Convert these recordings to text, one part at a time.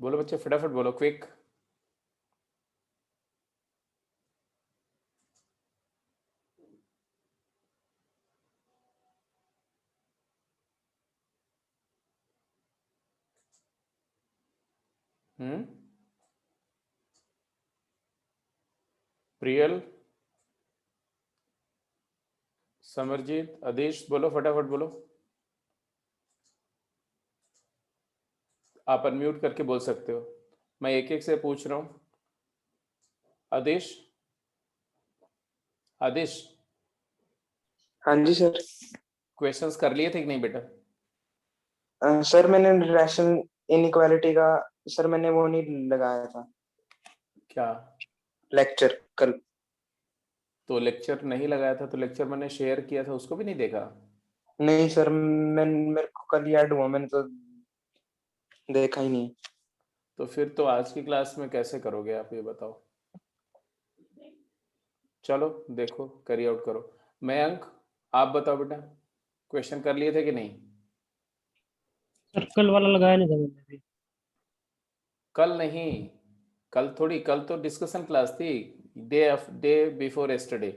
बोलो बच्चे, फटाफट बोलो, क्विक। प्रियल, समरजीत, आदेश, बोलो फटाफट बोलो। आप अनम्यूट करके बोल सकते हो, मैं एक एक से पूछ रहा हूँ। आदेश, आदेश, हाँ जी सर। क्वेश्चंस कर लिए थे कि नहीं बेटा? सर मैंने रैशनल इनइक्वालिटी का, सर मैंने वो नहीं लगाया था क्या? लेक्चर कल। तो लेक्चर नहीं लगाया था तो लेक्चर मैंने शेयर किया था, उसको भी नहीं देखा? नहीं सर, मेरे को कल ही ऐड हुआ, मैंने तो देखा ही नहीं। तो फिर तो आज की क्लास में कैसे करोगे आप, ये बताओ। चलो देखो, कैरी आउट करो। मयंक, आप बताओ बेटा, क्वेश्चन कर लिए थे कि नहीं? सर कल वाला लगाया नहीं था मैंने भी। कल नहीं, कल थोड़ी, कल तो डिस्कशन क्लास थी, डे बिफोर यस्टरडे।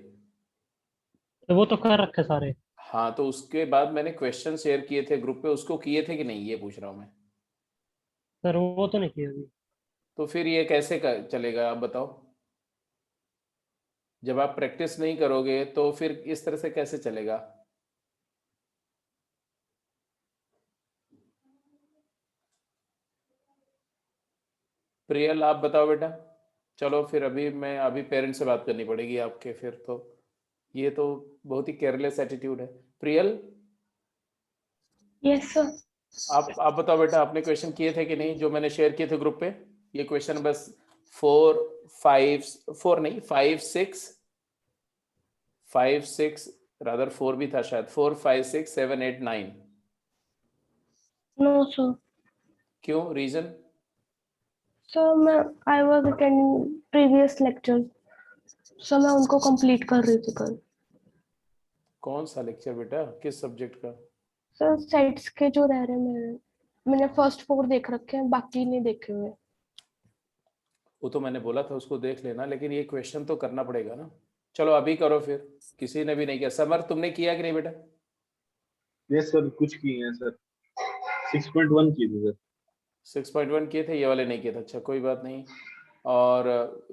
तो वो तो कर रखे सारे। हाँ, तो उसके बाद मैंने क्वेश्चन शेयर किए थे ग्रुप पे, उसको किए थे कि नहीं, ये पूछ रहा हूँ मैं। सर वो तो नहीं किया अभी। तो फिर ये कैसे चलेगा, आप बताओ। जब आप प्रैक्टिस नहीं करोगे तो फिर इस तरह से कैसे चलेगा? प्रियल, आप बताओ बेटा। चलो फिर अभी पेरेंट्स से बात करनी पड़ेगी आपके, फिर तो ये तो बहुत ही केयरलेस एटीट्यूड है। Priyal, yes sir. आप बताओ बेटा, आपने क्वेश्चन किए थे कि नहीं जो मैंने शेयर किए थे ग्रुप पे? ये क्वेश्चन बस 4 5 4 नहीं 5 6 5 6 रादर 4 भी था शायद, 4 5 6 7 8 9। No sir. क्यों, रीजन? सर मैं I was attending previous lecture, sir मैं उनको कंप्लीट कर रही थी कल। कौन सा लेक्चर बेटा, किस सब्जेक्ट का? सर सेट्स के जो रह रहे हैं मैंने फर्स्ट 4 देख रखे हैं, बाकी नहीं देखे हुए। वो तो मैंने बोला था उसको देख लेना, लेकिन ये क्वेश्चन तो करना पड़ेगा ना। चलो अभी करो फिर। किसी ने भी नहीं किया। समर, तुमने किया कि नहीं बेटा? यस सर, कुछ किए हैं सर, 6.1 किए थे सर। 6.1 किए थे, ये वाले नहीं किए थे, अच्छा कोई बात नहीं। और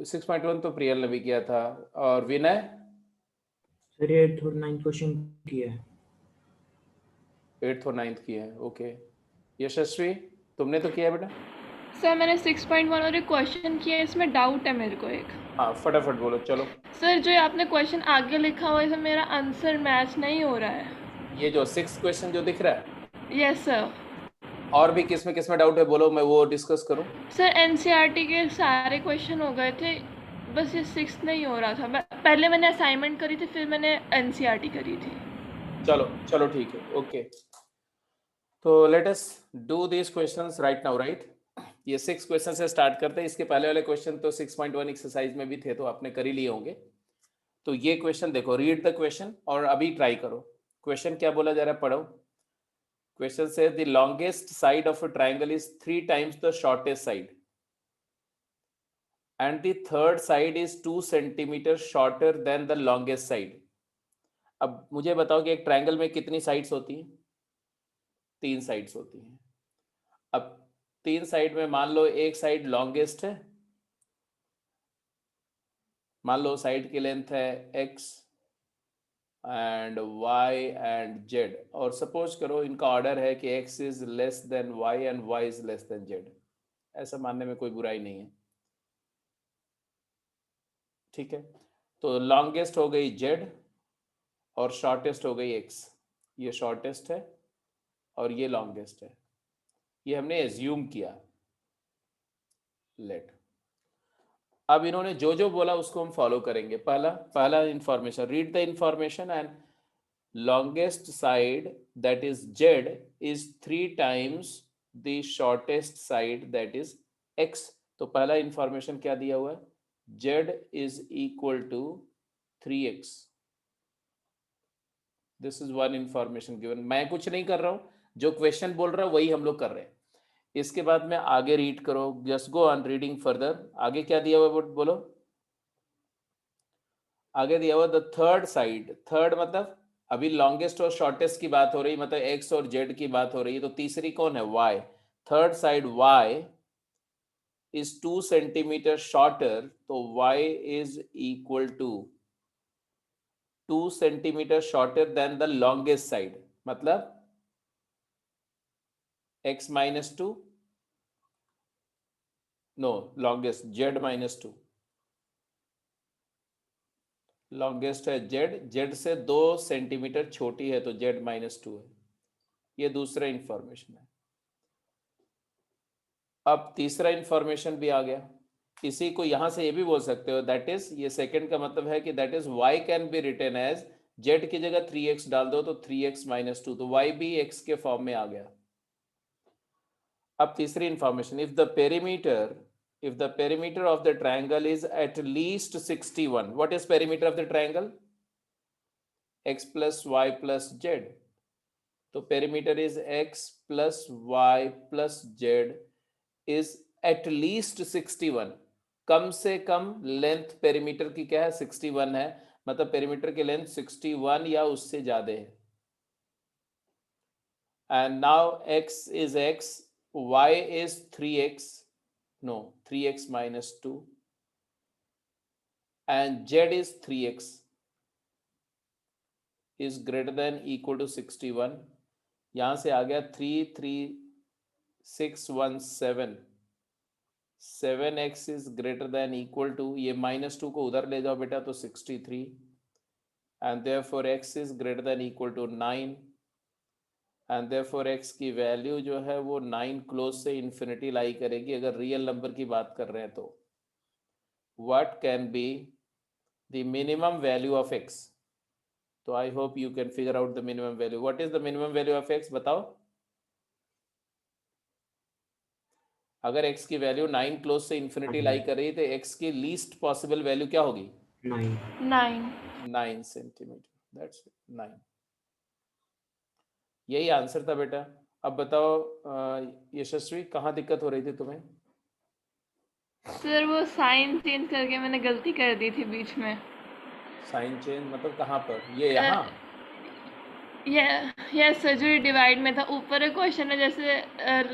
6.1 तो प्रियल ने भी किया था। और विनय? सर ये 8th और 9th क्वेश्चन किया है। 8th और 9th किए हैं, ओके। यशस्वी, तुमने तो किया है बेटा? सर मैंने 6.1 और एक क्वेश्चन किया है, इसमें डाउट है मेरे को एक। हाँ फटाफट बोलो, चलो। सर जो ये आपने क्वेश्चन आगे लिखा हुआ है इसमें मेरा आंसर मैच नहीं हो रहा है। ये जो 6 क्वेश्चन जो दिख रहा है, यस सर। और भी किस में डाउट है बोलो, मैं वो डिस्कस करूं। सर एनसीईआरटी के सारे क्वेश्चन हो गए थे, बस ये 6 नहीं हो रहा था। पहले मैंने असाइनमेंट करी थी, फिर मैंने एनसीईआरटी करी थी। चलो चलो ठीक है, ओके। तो let us do this questions right now, right? ये 6 क्वेश्चन से स्टार्ट करते हैं। इसके पहले वाले क्वेश्चन तो 6.1 एक्सरसाइज में भी थे, तो आपने कर ही लिए होंगे। तो ये क्वेश्चन देखो, रीड द क्वेश्चन और अभी ट्राई करो। क्वेश्चन क्या बोला जा रहा है, पढ़ो। क्वेश्चन से the longest side of a triangle is 3 times the shortest side and the third side is 2 centimetre shorter than the longest side। अब मुझे बताओ कि एक ट्रायंगल में कितनी साइड्स होती हैं? 3 साइड्स होती हैं। अब 3 साइड में मान लो एक साइड लॉन्गेस्ट है, मान लो साइड की लेंथ है x and y and z, और सपोज करो इनका ऑर्डर है कि x is less than y and y is less then z। ऐसा मानने में कोई बुराई नहीं है, ठीक है? तो लॉन्गेस्ट हो गई z और शॉर्टेस्ट हो गई x। ये शॉर्टेस्ट है और ये लॉन्गेस्ट है, ये हमने एज्यूम किया। लेट, अब इन्होंने जो जो बोला उसको हम फॉलो करेंगे। पहला information, read the information and longest side that is z is 3 times the shortest side that is x। तो पहला इंफॉर्मेशन क्या दिया हुआ है, z is equal to 3x। This is one information given. मैं कुछ नहीं कर रहा हूं, जो क्वेश्चन बोल रहा है वही हम लोग कर रहे हैं। इसके बाद में आगे रीड करो, just go on reading further. आगे क्या दिया हुआ बोलो, आगे दिया हुआ द थर्ड साइड। थर्ड मतलब अभी लॉन्गेस्ट और शॉर्टेस्ट की बात हो रही, मतलब एक्स और जेड की बात हो रही है, तो तीसरी कौन है, y. Third side y is 2 centimeter shorter, तो y is equal to 2 centimeter shorter than the longest side, मतलब x minus 2, no longest z minus 2, longest है z से 2 सेंटीमीटर छोटी है तो z minus 2 है। ये दूसरा इंफॉर्मेशन है। अब तीसरा इंफॉर्मेशन भी आ गया, इसी को यहां से ये भी बोल सकते हो, दैट इज, ये सेकंड का मतलब है कि that is y can be written as, z की जगह 3x डाल दो तो 3x minus 2, तो y भी x के फॉर्म में आ गया। अब तीसरी information, if the perimeter of the triangle is at least 61, what is perimeter of the triangle, x plus y plus z, तो perimeter is x plus y plus z is at least 61, कम से कम length perimeter की क्या है, 61 है, मतलब perimeter की length 61 या उससे ज्यादा है। And now x is x, y is 3x, no 3x minus 2, and z is 3x is greater than equal to 61। यहां से आ गया 3 3 6 1 7, 7x is greater than equal to, ये -2 को उधर ले जाओ बेटा तो 63, and therefore x is greater than equal to 9, and therefore x की वैल्यू जो है वो 9 क्लोज से इन्फिनिटी लाई करेगी अगर रियल नंबर की बात कर रहे हैं तो। what can be the minimum value of x, तो I hope you can figure out the minimum value। what is the minimum value of x बताओ, अगर x की वैल्यू 9 क्लोज से इन्फिनिटी लाई कर रही है तो x की लीस्ट पॉसिबल वैल्यू क्या होगी, 9 सेंटीमीटर, दैट्स 9। यही आंसर था बेटा। अब बताओ यशस्वी, कहाँ दिक्कत हो रही थी तुम्हें? सर वो साइन चेंज करके मैंने गलती कर दी थी बीच में। साइन चेंज मतलब कहाँ पर, ये यहाँ? ये सर जो डिवाइड में था, ऊपर एक क्वेश्चन है जैसे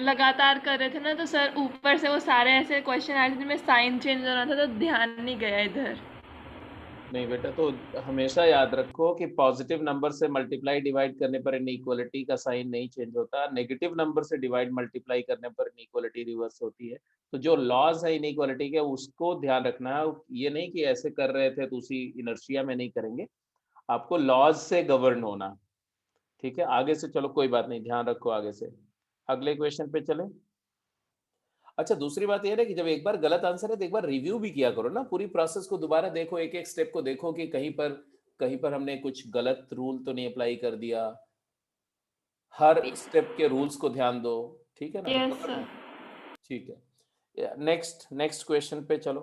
लगातार कर रहे थे ना, तो सर ऊपर से वो सारे ऐसे क्वेश्चन आए थे जिनमें साइन चेंज होना था, तो ध्यान नहीं गया इधर। नहीं बेटा, तो हमेशा याद रखो कि पॉजिटिव नंबर से मल्टीप्लाई डिवाइड करने पर इनइक्वालिटी का साइन नहीं चेंज होता, नेगेटिव नंबर से डिवाइड मल्टीप्लाई करने पर इनइक्वालिटी रिवर्स होती है। तो जो लॉज है इनइक्वालिटी के उसको ध्यान रखना है, ये नहीं कि ऐसे कर रहे थे तो उसी इनर्शिया में नहीं करेंगे, आपको लॉज से गवर्न होना, ठीक है। आगे से चलो कोई बात नहीं, ध्यान रखो आगे से। अगले क्वेश्चन पे चले। अच्छा, दूसरी बात यह है कि जब एक बार गलत आंसर है तो एक बार रिव्यू भी किया करो ना, पूरी प्रोसेस को दोबारा देखो, एक एक स्टेप को देखो कि कहीं पर हमने कुछ गलत रूल तो नहीं अप्लाई कर दिया। हर स्टेप के रूल्स को ध्यान दो, ठीक है ना? Yes sir. ठीक है, नेक्स्ट क्वेश्चन पे चलो।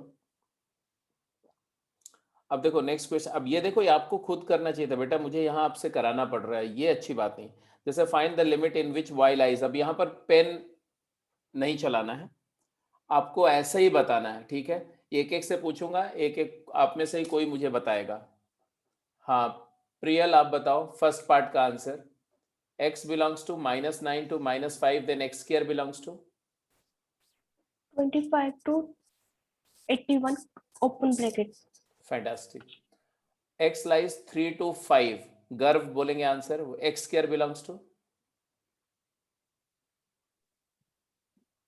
अब देखो नेक्स्ट क्वेश्चन, अब ये देखो, ये आपको खुद करना चाहिए था बेटा, मुझे यहाँ आपसे कराना पड़ रहा है, ये अच्छी बात नहीं। जैसे find the limit in which y lies, अब यहाँ पर पेन नहीं चलाना है, आपको ऐसा ही बताना है, ठीक है। एक एक से पूछूंगा, एक एक आप में से ही कोई मुझे बताएगा। हाँ प्रियल, आप बताओ फर्स्ट पार्ट का answer. x belongs to -9 to -5, then x square belongs to 25 to 81 open bracket। Fantastic. x lies 3 to 5, Garv बोलेंगे answer, x square belongs to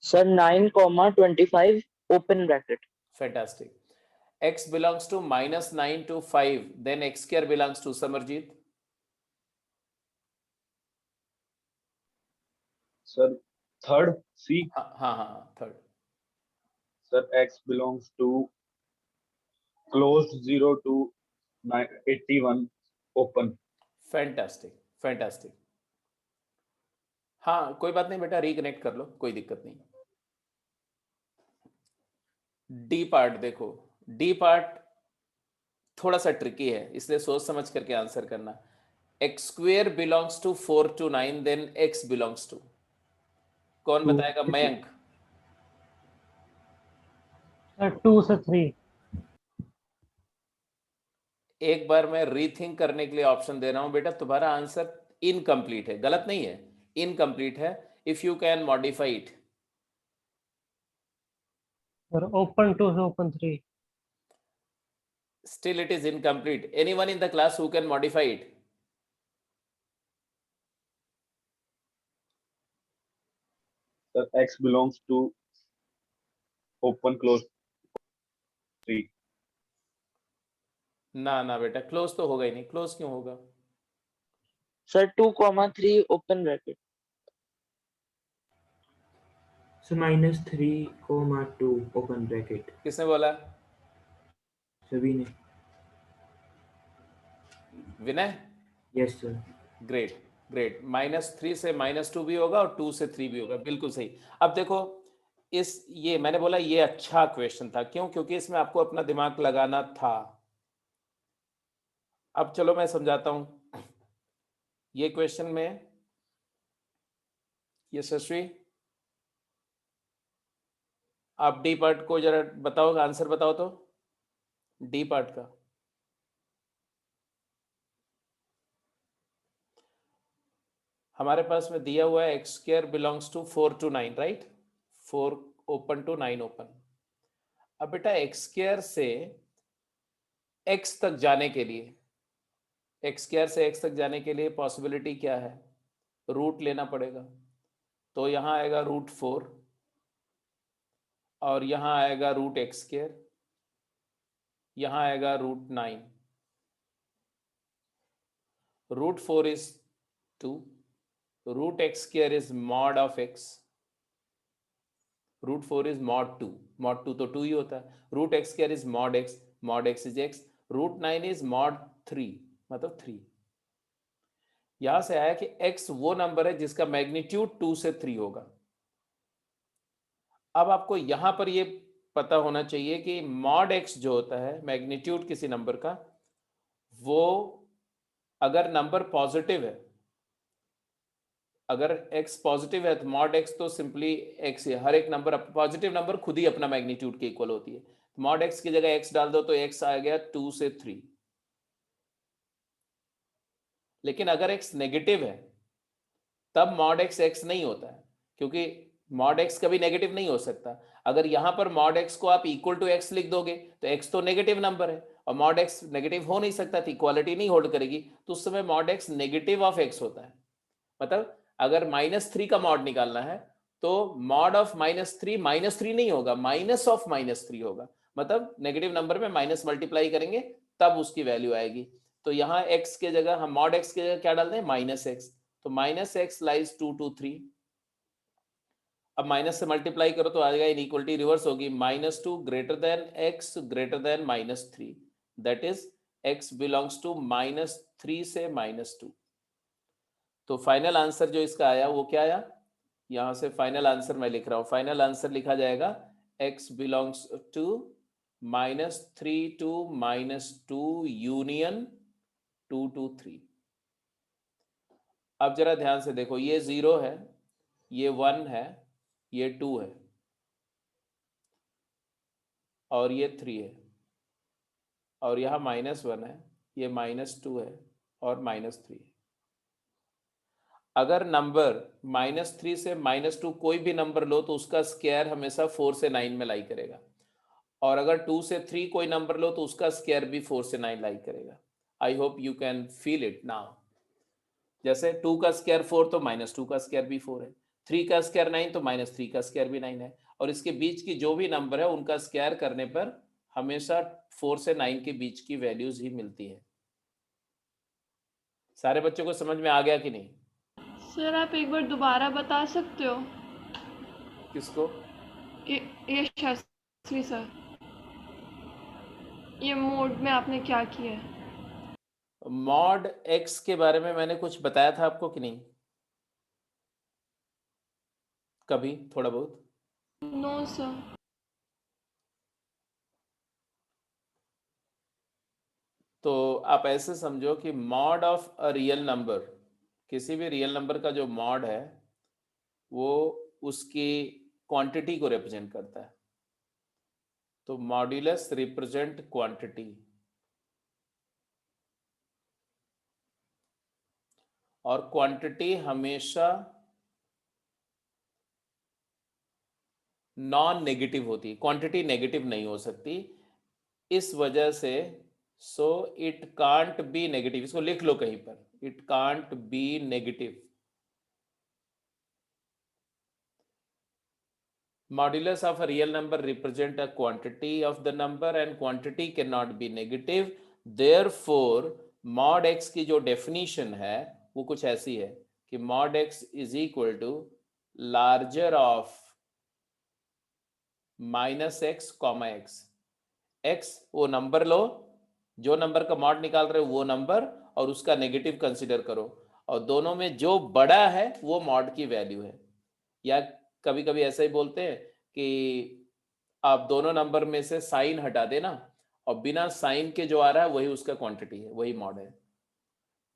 sir 9, 25 open bracket। Fantastic. x belongs to -9 to 5, then x square belongs to Samarjeet। Sir third C. हाँ third. Sir x belongs to closed 0 to 81 open। Fantastic. हाँ कोई बात नहीं बेटा, reconnect कर लो, कोई दिक्कत नहीं। डी पार्ट देखो, डी पार्ट थोड़ा सा ट्रिकी है, इसलिए सोच समझ करके आंसर करना। x square belongs to 4 to 9, then x belongs to, कौन Two बताएगा? से मयंक। सर 2 से 3। एक बार मैं रीथिंक करने के लिए ऑप्शन दे रहा हूं बेटा, तुम्हारा आंसर इनकम्प्लीट है, गलत नहीं है, इनकम्प्लीट है। If you can modify it. Sir open 2 से open 3। Still it is incomplete. Anyone in the class who can modify it? Sir, X belongs to open close 3. ना ना बेटा, क्लोज तो होगा ही नहीं, क्लोज क्यों होगा? Sir, 2, 3 open bracket. So -3, 2 open bracket. किसने बोला? सभी ने। विनय? Yes sir. Great great. -3 से -2 भी होगा और 2 से 3 भी होगा, बिल्कुल सही। अब देखो ये मैंने बोला ये अच्छा क्वेश्चन था, क्यों? क्योंकि इसमें आपको अपना दिमाग लगाना था। अब चलो मैं समझाता हूं ये क्वेश्चन में। यशस्वी, आप डी पार्ट को जरा बताओ, आंसर बताओ तो, डी पार्ट का। हमारे पास में दिया हुआ है x square belongs to 4 to 9, right? 4 open to 9 open. अब बेटा एक्स स्क्वायर से एक्स तक जाने के लिए, एक्स स्क्वायर से एक्स तक जाने के लिए पॉसिबिलिटी क्या है? रूट लेना पड़ेगा। तो यहाँ आएगा √4 और यहाँ आएगा √x स्क्वायर, यहाँ आएगा √9। √4 is 2, √x square is mod of x, √4 is mod 2 तो 2 ही होता है। √x square is mod x is x, √9 is mod 3 मतलब 3। यहां से आया कि x वो नंबर है जिसका मैग्नीट्यूड 2 से 3 होगा। अब आपको यहां पर ये पता होना चाहिए कि mod x जो होता है मैग्नीट्यूड किसी नंबर का, वो अगर नंबर पॉजिटिव है, अगर x पॉजिटिव है तो mod x तो सिंपली x है। हर एक नंबर पॉजिटिव नंबर खुद ही अपना मैग्नीट्यूड के इक्वल होती है। mod x की जगह x डाल दो तो x आ गया 2 से 3। लेकिन अगर x नेगेटिव है तब mod x नहीं होता है, क्योंकि mod x कभी नेगेटिव नहीं हो सकता। अगर यहां पर mod x को आप इक्वल टू x लिख दोगे तो x तो नेगेटिव नंबर है और mod x नेगेटिव हो नहीं सकता, तो इक्वालिटी नहीं होल्ड करेगी, तो उस समय mod x negative of x होता है। मतलब अगर -3 का मॉड निकालना है तो मॉड ऑफ -3 -3 नहीं होगा, माइनस ऑफ -3 होगा। मतलब नेगेटिव नंबर में माइनस मल्टीप्लाई करेंगे तब उसकी वैल्यू आएगी। तो यहाँ x के जगह हम mod x के जगह क्या डालते हैं? -x। तो -x लाइज 2 to 3। अब माइनस से मल्टीप्लाई करो तो आ जाएगा, इनइक्वालिटी रिवर्स होगी, -2 greater than x greater than -3, that is x belongs to -3 से -2। तो फाइनल आंसर जो इसका आया वो क्या आया? यहां से फाइनल आंसर मैं लिख रहा हूं, फाइनल आंसर लिखा जाएगा x belongs to -3 to -2 union 2 to 3। अब जरा ध्यान से देखो, ये 0 है, ये 1 है, ये 2 है और ये 3 है और यहाँ -1 है, ये -2 है और -3 है। अगर नंबर -3 से -2 कोई भी नंबर लो तो उसका स्क्वायर हमेशा 4 से 9 में लाई करेगा, और अगर 2 से 3 कोई नंबर लो तो उसका स्क्वायर भी 4 से 9 लाई करेगा। I hope you can feel it now. जैसे 2 का स्क्वायर 4 तो -2 का स्क्वायर भी 4 है, 3 का स्क्वायर 9 तो -3 का स्क्वायर भी 9 है, और इसके बीच की जो भी नंबर है उनका स्क्वायर करने पर हमेशा 4 से 9 के बीच की वैल्यूज ही मिलती है। सारे बच्चों को समझ में आ गया कि नहीं? सर आप एक बार दोबारा बता सकते हो? किसको? ये शास्त्री सर, ये मोड में आपने क्या किया है? mod x के बारे में मैंने कुछ बताया था आपको कि नहीं? कभी थोड़ा बहुत? No sir. तो आप ऐसे समझो कि mod of a real number, किसी भी रियल नंबर का जो mod है वो उसकी क्वांटिटी को रिप्रेजेंट करता है। तो मॉड्यूलस रिप्रेजेंट क्वांटिटी, और क्वांटिटी हमेशा नॉन नेगेटिव होती है, क्वांटिटी नेगेटिव नहीं हो सकती। इस वजह से so it can't be negative, इसको लिख लो कहीं पर, it can't be negative. Modulus of a real number represent a quantity of the number and quantity cannot be negative. Therefore, mod x की जो definition है वो कुछ ऐसी है कि mod x is equal to larger of minus x comma x. x वो number लो, जो नंबर का मॉड निकाल रहे हो वो नंबर, और उसका नेगेटिव कंसिडर करो, और दोनों में जो बड़ा है वो मॉड की वैल्यू है। या कभी कभी ऐसा ही बोलते हैं कि आप दोनों नंबर में से साइन हटा देना और बिना साइन के जो आ रहा है वही उसका क्वांटिटी है, वही मॉड है।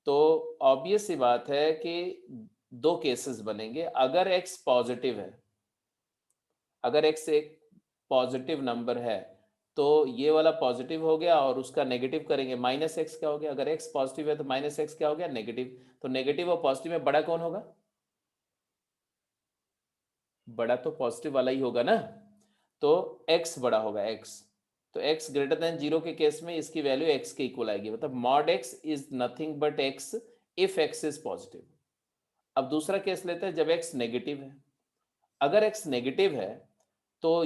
तो ऑब्वियस सी बात है कि दो केसेस बनेंगे। अगर x पॉजिटिव है, अगर x एक पॉजिटिव नंबर है तो ये वाला पॉजिटिव हो गया और उसका नेगेटिव करेंगे, माइनस एक्स क्या हो गया। अगर x पॉजिटिव है तो माइनस एक्स क्या हो गया, नेगेटिव। तो नेगेटिव और पॉजिटिव में बड़ा कौन होगा, बड़ा तो पॉजिटिव वाला ही होगा ना। तो x बड़ा होगा, x। तो x ग्रेटर देन 0 के केस में इसकी वैल्यू x के इक्वल आएगी, मतलब mod x is nothing but x if x is positive. अब दूसरा केस लेते हैं जब x नेगेटिव है। अगर x नेगेटिव है तो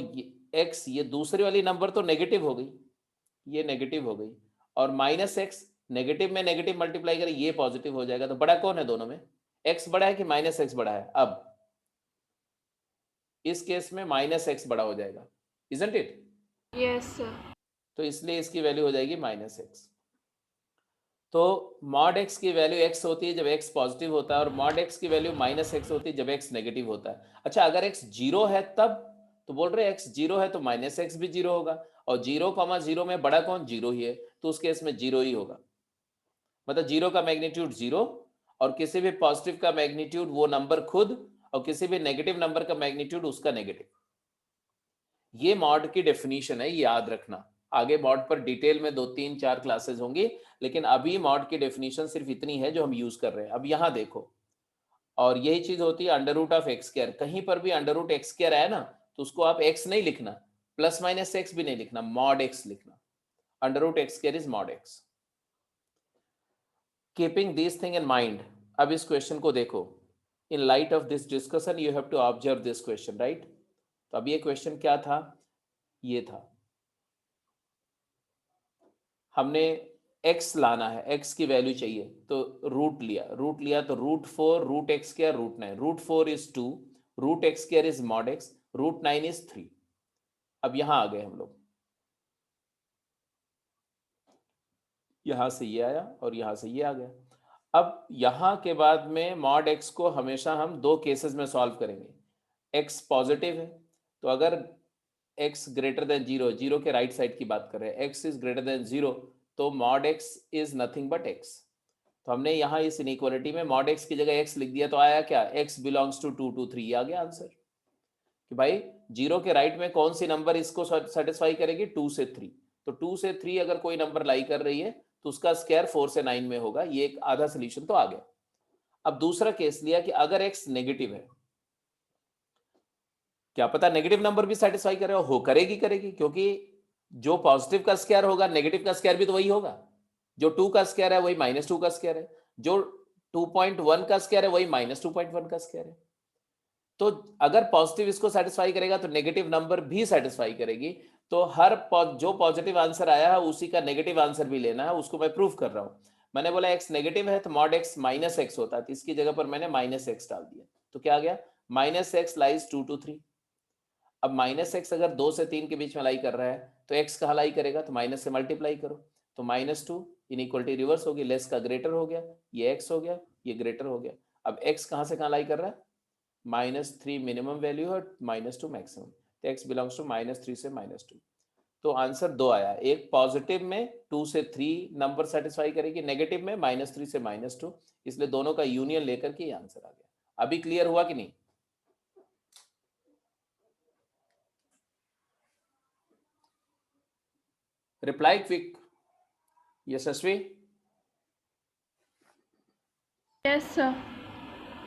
x, ये दूसरी वाली नंबर तो नेगेटिव हो गई, ये नेगेटिव हो गई, और माइनस x नेगेटिव में नेगेटिव मल्टीप्लाई करें ये पॉजिटिव हो जाएगा। तो बड़ा कौन है दोनों में, x बड़ा है कि माइनस x बड़ा है। अब इस केस में माइनस एक्स बड़ा हो जाएगा, इजंट इट? Yes sir. तो इसलिए इसकी वैल्यू हो जाएगी माइनस एक्स। तो मॉड एक्स की वैल्यू एक्स होती है जब एक्स पॉजिटिव होता है, और मॉड एक्स की वैल्यू माइनस एक्स होती है जब एक्स नेगेटिव होता है। अच्छा, अगर एक्स जीरो है तब, तो बोल रहे एक्स जीरो है तो माइनस एक्स भी जीरो होगा, और 0,0 में बड़ा कौन, जीरो ही है, तो उस केस में जीरो ही होगा। मतलब जीरो का मैग्नीट्यूड जीरो, और किसी भी पॉजिटिव का मैग्नीट्यूड वो नंबर खुद, और किसी भी नेगेटिव नंबर का मैग्नीट्यूड उसका नेगेटिव। ये मॉड की डेफिनेशन है, याद रखना। आगे मॉड पर डिटेल में 2, 3, 4 क्लासेस होंगी, लेकिन अभी मॉड की डेफिनेशन सिर्फ इतनी है जो हम यूज कर रहे हैं। अब यहां देखो, और यही चीज होती है under root of x square. कहीं पर भी अंडर रूट एक्स स्क्वायर आया ना तो उसको आप एक्स नहीं लिखना, प्लस माइनस एक्स भी नहीं लिखना, मॉड एक्स लिखना। Under root x square is mod x. Keeping this thing in mind, अब इस क्वेश्चन को देखो। In light of this discussion, you have to observe this question, right? तो अब ये क्वेश्चन क्या था, ये था हमने x लाना है, x की वैल्यू चाहिए, तो रूट लिया तो root 4 root x square root 9, root 4 is 2, root x square is mod x, root 9 is 3। अब यहां आ गए हम लोग, यहां से ये आया और यहां से ये आ गया। अब यहां के बाद में मॉड x को हमेशा हम दो केसेस में सॉल्व करेंगे। x पॉजिटिव है तो अगर x ग्रेटर देन 0, 0 के राइट साइड की बात कर रहे हैं, x इज ग्रेटर देन 0, तो mod x is nothing but x। तो हमने यहाँ इस इनइक्वालिटी में मॉड x की जगह x लिख दिया, तो आया क्या, x बिलोंग्स टू 2 to 3, आ गया आंसर। कि भाई 0 के राइट में कौन सी नंबर इसको सेटिस्फाई करेगी, 2 से 3। तो 2 से 3 अगर कोई नंबर लाई कर रही है तो उसका स्क्वायर 4 से 9 में होगा। ये एक आधा सोल्यूशन तो आ गया। अब दूसरा केस लिया कि अगर x नेगेटिव है, क्या पता नेगेटिव नंबर भी सेटिस्फाई करे, हो करेगी, क्योंकि जो पॉजिटिव का स्क्वायर होगा नेगेटिव का स्क्वायर भी तो वही होगा। जो 2 का स्क्वायर है वही -2 का स्क्वायर है, जो 2.1 का स्क्वायर है वही -2.1 का स्क्वायर है। तो अगर पॉजिटिव इसको सेटिस्फाई करेगा तो नेगेटिव नंबर भी सेटिस्फाई करेगी। तो हर जो पॉजिटिव आंसर आया है उसी का नेगेटिव आंसर भी लेना है, उसको मैं प्रूफ कर रहा हूं। मैंने बोला x नेगेटिव है तो मॉड x माइनस एक्स होता है, तो इसकी जगह पर मैंने माइनस एक्स डाल दिया, तो क्या आ गया, माइनस एक्स लाइज 2 to 3। अब माइनस एक्स अगर 2 से 3 के बीच में लाई कर रहा है तो x कहाँ लाई करेगा, तो माइनस से मल्टीप्लाई करो, तो -2 इनइक्वालिटी रिवर्स होगी, लेस का ग्रेटर हो गया, ये x हो गया, ये ग्रेटर हो गया। अब x कहाँ से कहाँ लाई कर रहा है, -3 मिनिमम वैल्यू है, -2 मैक्सिमम, तो x बिलोंग्स टू -3 से -2। तो आंसर 2 आया, एक पॉजिटिव में 2 से 3 नंबर सेटिस्फाई करेगी, नेगेटिव में -3 से -2, इसलिए दोनों का यूनियन लेकर के ये आंसर आ गया। अभी क्लियर हुआ कि नहीं? Reply quick. Yashasvi, yes sir.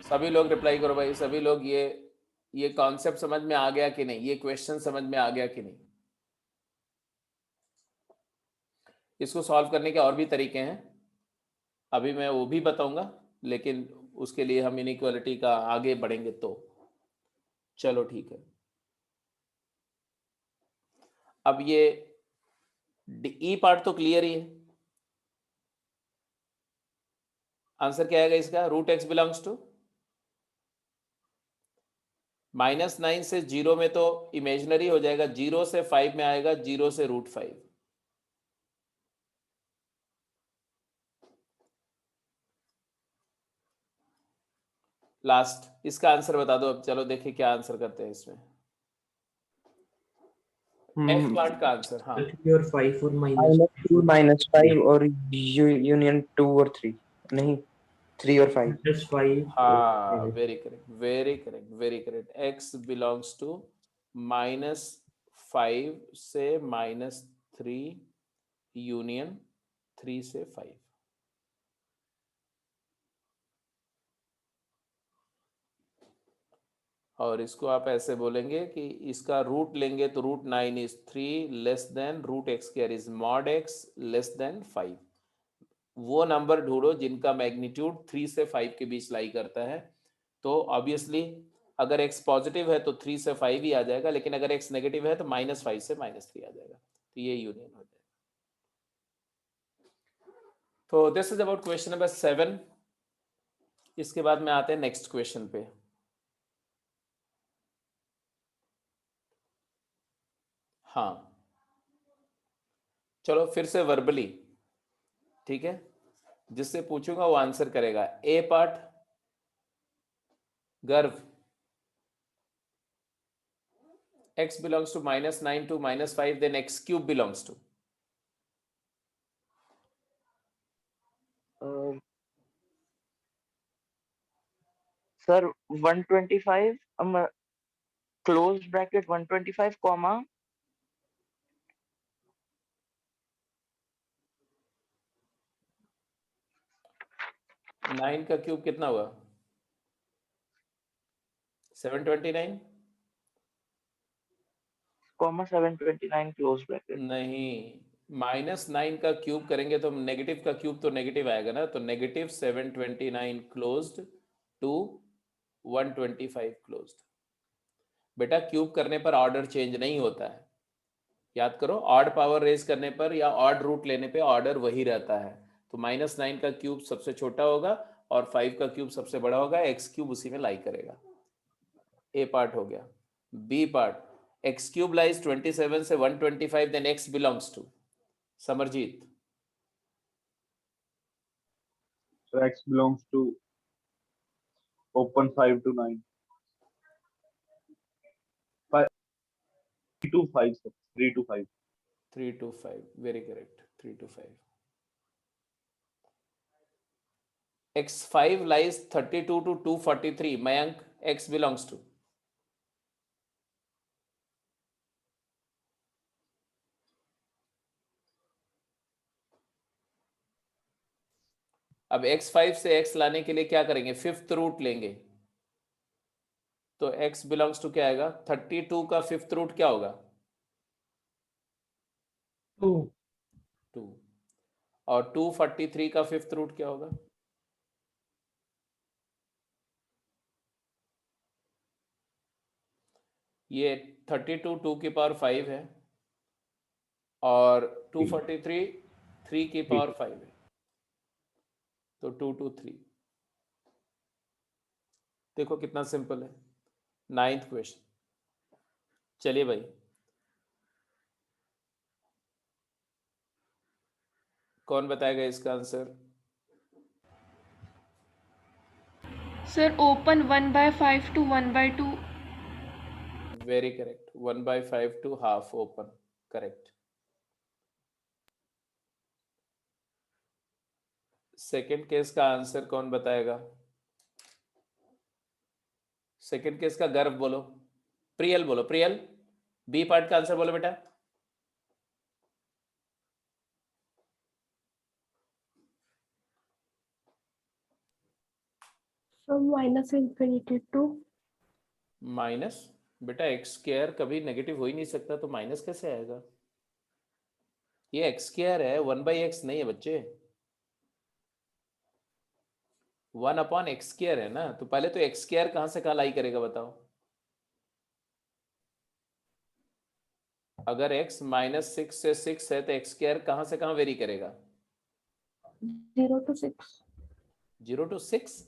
सभी लोग रिप्लाई करो भाई, सभी लोग। ये कॉन्सेप्ट समझ में आ गया कि नहीं, ये क्वेश्चन समझ में आ गया कि नहीं? इसको सॉल्व करने के और भी तरीके हैं, अभी मैं वो भी बताऊंगा, लेकिन उसके लिए हम इनइक्वालिटी का आगे बढ़ेंगे तो। चलो ठीक है। अब ये ई पार्ट तो क्लियर ही है। आंसर क्या आएगा इसका? रूट एक्स बिलोंग्स टू -9 से 0 में तो इमेजिनरी हो जाएगा, 0 से 5 में आएगा, 0 से √5। लास्ट इसका आंसर बता दो अब। चलो देखिए क्या आंसर करते हैं इसमें। एफ पार्ट का आंसर, हाँ। 3 और 5 और माइनस -3 -5 और यूनियन 2 और 3, नहीं 3 और 5। -5 हाँ, very correct, very correct, very correct. X belongs to -5 से -3 यूनियन 3 से 5। और इसको आप ऐसे बोलेंगे कि इसका रूट लेंगे तो √9 is 3 less than √x² is mod x less then 5। वो नंबर ढूंढो जिनका मैग्नीट्यूड 3 से 5 के बीच लाई करता है। तो ऑब्वियसली अगर x पॉजिटिव है तो 3 से 5 ही आ जाएगा, लेकिन अगर x नेगेटिव है तो -5 से -3 आ जाएगा। तो ये यूनियन हो जाएगा। तो this is about question number 7। इसके बाद में आते हैं नेक्स्ट क्वेश्चन पे। हाँ, चलो फिर से वर्बली, ठीक है? जिससे पूछूंगा वो आंसर करेगा। ए पार्ट, गर्व, x belongs to -9 to -5, then x³ belongs to sir 125 close bracket 125 comma 9 का क्यूब कितना हुआ? 729? Comma 729 close bracket. नहीं, -9 का क्यूब करेंगे तो नेगेटिव का क्यूब तो नेगेटिव आएगा ना, तो -729 क्लोज्ड टू 125 क्लोज्ड। बेटा क्यूब करने पर ऑर्डर चेंज नहीं होता है, याद करो। ऑड पावर रेज करने पर या ऑड रूट लेने पे ऑर्डर वही रहता है। तो -9 का क्यूब सबसे छोटा होगा और 5 का क्यूब सबसे बड़ा होगा, x³ उसी में लाई करेगा। ए पार्ट हो गया। बी पार्ट, x³ लाइज 27 से 125, then x belongs to Samarjeet. So x belongs to open 5 to 9. 3 to 5, sir. 3 to 5. 3 to 5, very correct, 3 to 5। x5 lies 32 to 243, Mayank, x belongs to अब x5 से x लाने के लिए क्या करेंगे? 5th रूट लेंगे। तो x बिलोंग्स टू क्या आएगा? 32 का 5th रूट क्या होगा? 2 2। और 243 का 5th रूट क्या होगा? ये 32 2 की पावर 5 है और 243 3 की पावर 5 है, तो 2 2 3। देखो कितना सिंपल है। 9th question. चलिए भाई, कौन बताएगा इसका answer? Sir open 1/5 to 1/2। Very correct, 1/5 to half open, correct. Second case का आंसर कौन बताएगा? सेकेंड केस का गर्व बोलो, प्रियल बोलो, प्रियल। बी पार्ट का आंसर बोलो बेटा। So minus infinity to minus, बेटा एक्स स्क्वायर कभी नेगेटिव हो ही नहीं सकता, तो माइनस कैसे आएगा? ये एक्स स्क्वायर है, 1/x नहीं है बच्चे, 1/x स्क्वायर है ना। तो पहले तो एक्स स्क्वायर कहाँ से कहाँ लाई करेगा बताओ? अगर x -6 से 6 है तो एक्स स्क्वायर कहाँ से कहाँ वेरी करेगा? 0 to 6. 0 to 6?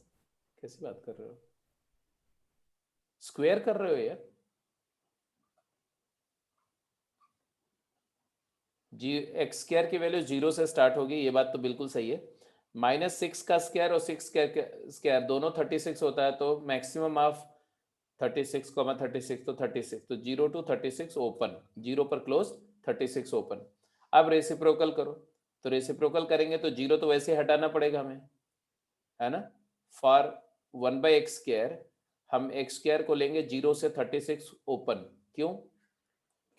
कैसी बात कर रहे हो? स्क्वायर कर रहे हो यार। जी, एक्स स्क्वायर की वैल्यू 0 से स्टार्ट होगी, ये बात तो बिल्कुल सही है। -6 का स्क्वायर और 6 स्क्वायर दोनों 36 होता है, तो मैक्सिमम ऑफ 36, 36 तो 36, तो 0 to 36 ओपन, 0 पर क्लोज, 36 ओपन। अब रेसिप्रोकल करो, तो रेसिप्रोकल करेंगे तो 0 तो वैसे हटाना पड़ेगा हमें, है ना। फॉर 1/x स्क्वायर हम एक्स स्क्वायर को लेंगे 0 से 36 ओपन। क्यों?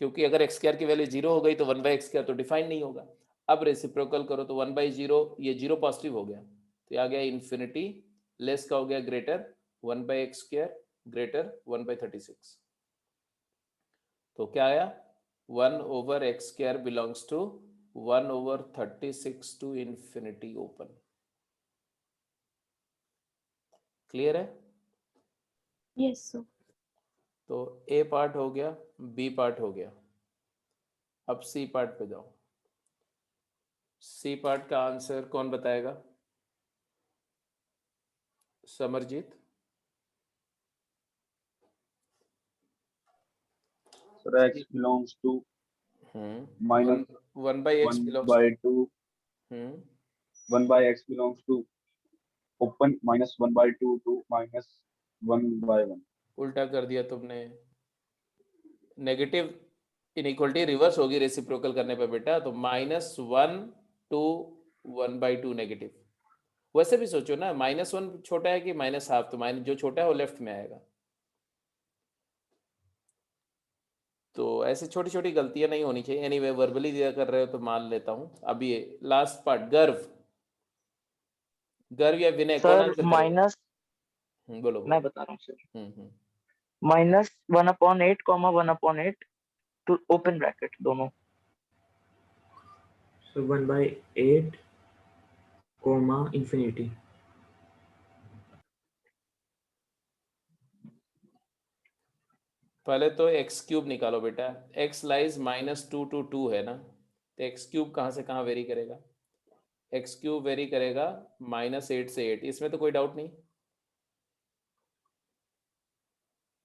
क्योंकि अगर एक्स स्क्वायर की वैल्यू 0 हो गई तो 1/x स्क्वायर तो डिफाइन नहीं होगा। अब रेसिप्रोकल करो तो 1/0, ये 0 पॉजिटिव हो गया, तो आ गया इन्फिनिटी, लेस का हो गया ग्रेटर, 1/x स्क्वायर ग्रेटर 1/36। तो क्या आया? 1/x square belongs to 1/36 to infinity open. Clear है? Yes, sir. तो ए पार्ट हो गया, बी पार्ट हो गया। अब सी पार्ट पे जाओ। सी पार्ट का आंसर कौन बताएगा? Samarjeet. Sir, x belongs to minus 1/x 1 belongs by 2. Hmm 1 by x belongs to open minus 1 by 2 to minus 1 by 1. उल्टा कर दिया तुमने। नेगेटिव इनइक्वलिटी रिवर्स होगी रेसिप्रोकल करने पे बेटा, तो -1 to 1/2 नेगेटिव। वैसे भी सोचो ना, -1 छोटा है कि -1/2, तो माइनस जो छोटा है वो लेफ्ट में आएगा। तो ऐसे छोटी छोटी गलतियां नहीं होनी चाहिए। एनीवे वर्बली दिया कर रहे हो तो मान लेता हूँ। अब ये लास्ट पार्ट, गर्व, गर्व या विनय कौन सर आंसर करेगा? माइनस, बोलो मैं बोलो। बता रहा हूँ sir, hmm -1/8, 1/8 to open bracket दोनों। So 1/8, infinity. पहले तो एक्स क्यूब निकालो बेटा। एक्स लाइज -2 to 2 है ना, तो एक्स क्यूब कहाँ से कहाँ वेरी करेगा? एक्स क्यूब वेरी करेगा -8 से 8, इसमें तो कोई डाउट नहीं।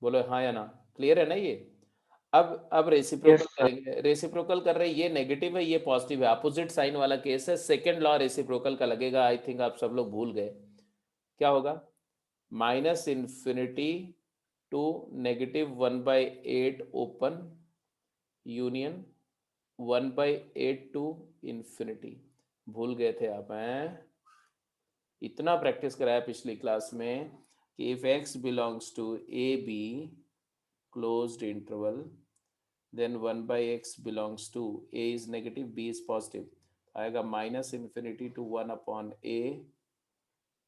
बोलो हाँ या ना, क्लियर है ना ये? अब रेसिप्रोकल Yes, sir. करेंगे। रेसिप्रोकल कर रहे हैं, ये नेगेटिव है ये पॉजिटिव है, अपोजिट साइन वाला केस है। सेकेंड लॉ रेसिप्रोकल का लगेगा, आई थिंक आप सब लोग भूल गए। क्या होगा? -Infinity to -1/8 open union 1/8 to infinity. भूल गए थे आप हैं? इतना प्रैक्टिस कराया पिछली क्लास में कि if x belongs to a b closed interval then 1/x belongs to a is negative, b is positive, आएगा -infinity to 1/a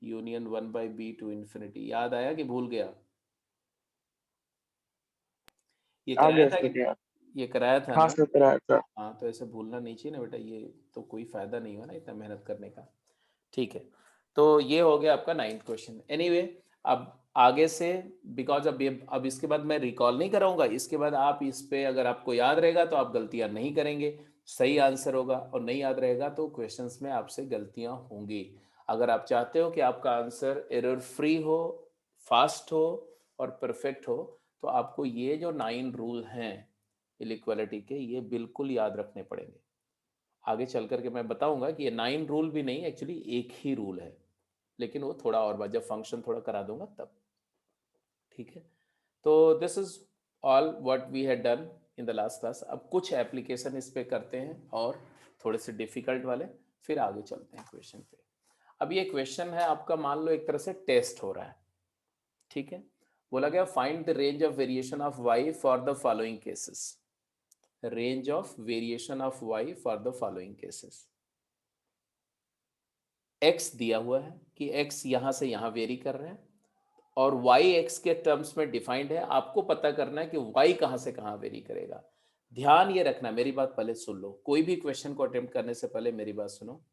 union 1/b to infinity. याद आया कि भूल गया? ये आ कराया गया था सर कि यार। ये कराया था हाँ ना? सर, कराया था। हाँ, तो ऐसे भूलना नहीं चाहिए ना बेटा, ये तो कोई फायदा नहीं हुआ ना इतना मेहनत करने का। ठीक है, तो ये हो गया आपका 9th क्वेश्चन। एनीवे अब आगे से, बिकॉज अब इसके बाद मैं रिकॉल नहीं कराऊंगा, इसके बाद आप इस पे अगर आपको याद रहेगा तो आप गलतियां नहीं करेंगे, सही आंसर होगा, और नहीं याद रहेगा तो क्वेश्चंस में आपसे गलतियां होंगी। अगर आप चाहते हो कि आपका आंसर एरर फ्री हो, फास्ट हो और परफेक्ट हो, तो आपको ये जो 9 रूल हैं इक्वालिटी के, ये बिल्कुल याद रखने पड़ेंगे। आगे चल करके मैं बताऊंगा कि ये 9 रूल भी नहीं, एक्चुअली एक ही रूल है, लेकिन वो थोड़ा और बात जब फंक्शन थोड़ा करा दूंगा तब। ठीक है, तो this is all what we had done in the last class. अब कुछ एप्लीकेशन इस पे करते हैं और थोड़े से डिफिकल्ट वाले, फिर आगे चलते हैं क्वेश्चन पे। अब ये क्वेश्चन है आपका, मान लो एक तरह से टेस्ट हो रहा है। ठीक है, बोला गया find the range of variation of y for the following cases. Range of variation of y for the following cases. x दिया हुआ है कि x यहां से यहां वेरी कर रहे हैं, और वाई एक्स के टर्म्स में डिफाइंड है। आपको पता करना है कि वाई कहां से कहां वेरी करेगा। ध्यान ये रखना, मेरी बात पहले सुन लो, कोई भी क्वेश्चन को अटेम्प्ट करने से पहले मेरी बात सुनो।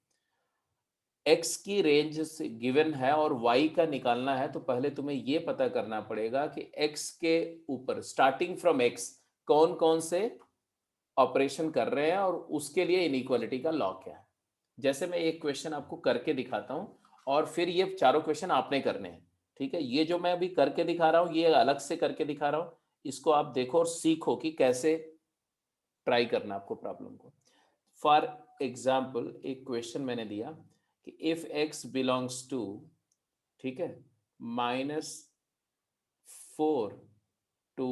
एक्स की रेंज से गिवन है और वाई का निकालना है, तो पहले तुम्हें ये पता करना पड़ेगा कि एक्स के ऊपर स्टार्टिंग फ्रॉम एक्स कौन कौन से ऑपरेशन कर रहे हैं और उसके लिए इनइक्वालिटी का लॉ क्या है। जैसे मैं एक क्वेश्चन आपको करके दिखाता हूं और फिर ये चारों क्वेश्चन आपने करने हैं, ठीक है। ये जो मैं अभी करके दिखा रहा हूं ये अलग से करके दिखा रहा हूं, इसको आप देखो और सीखो कि कैसे ट्राई करना आपको प्रॉब्लम को। फॉर एग्जाम्पल एक क्वेश्चन मैंने दिया कि इफ x बिलोंग्स टू, ठीक है, -4 to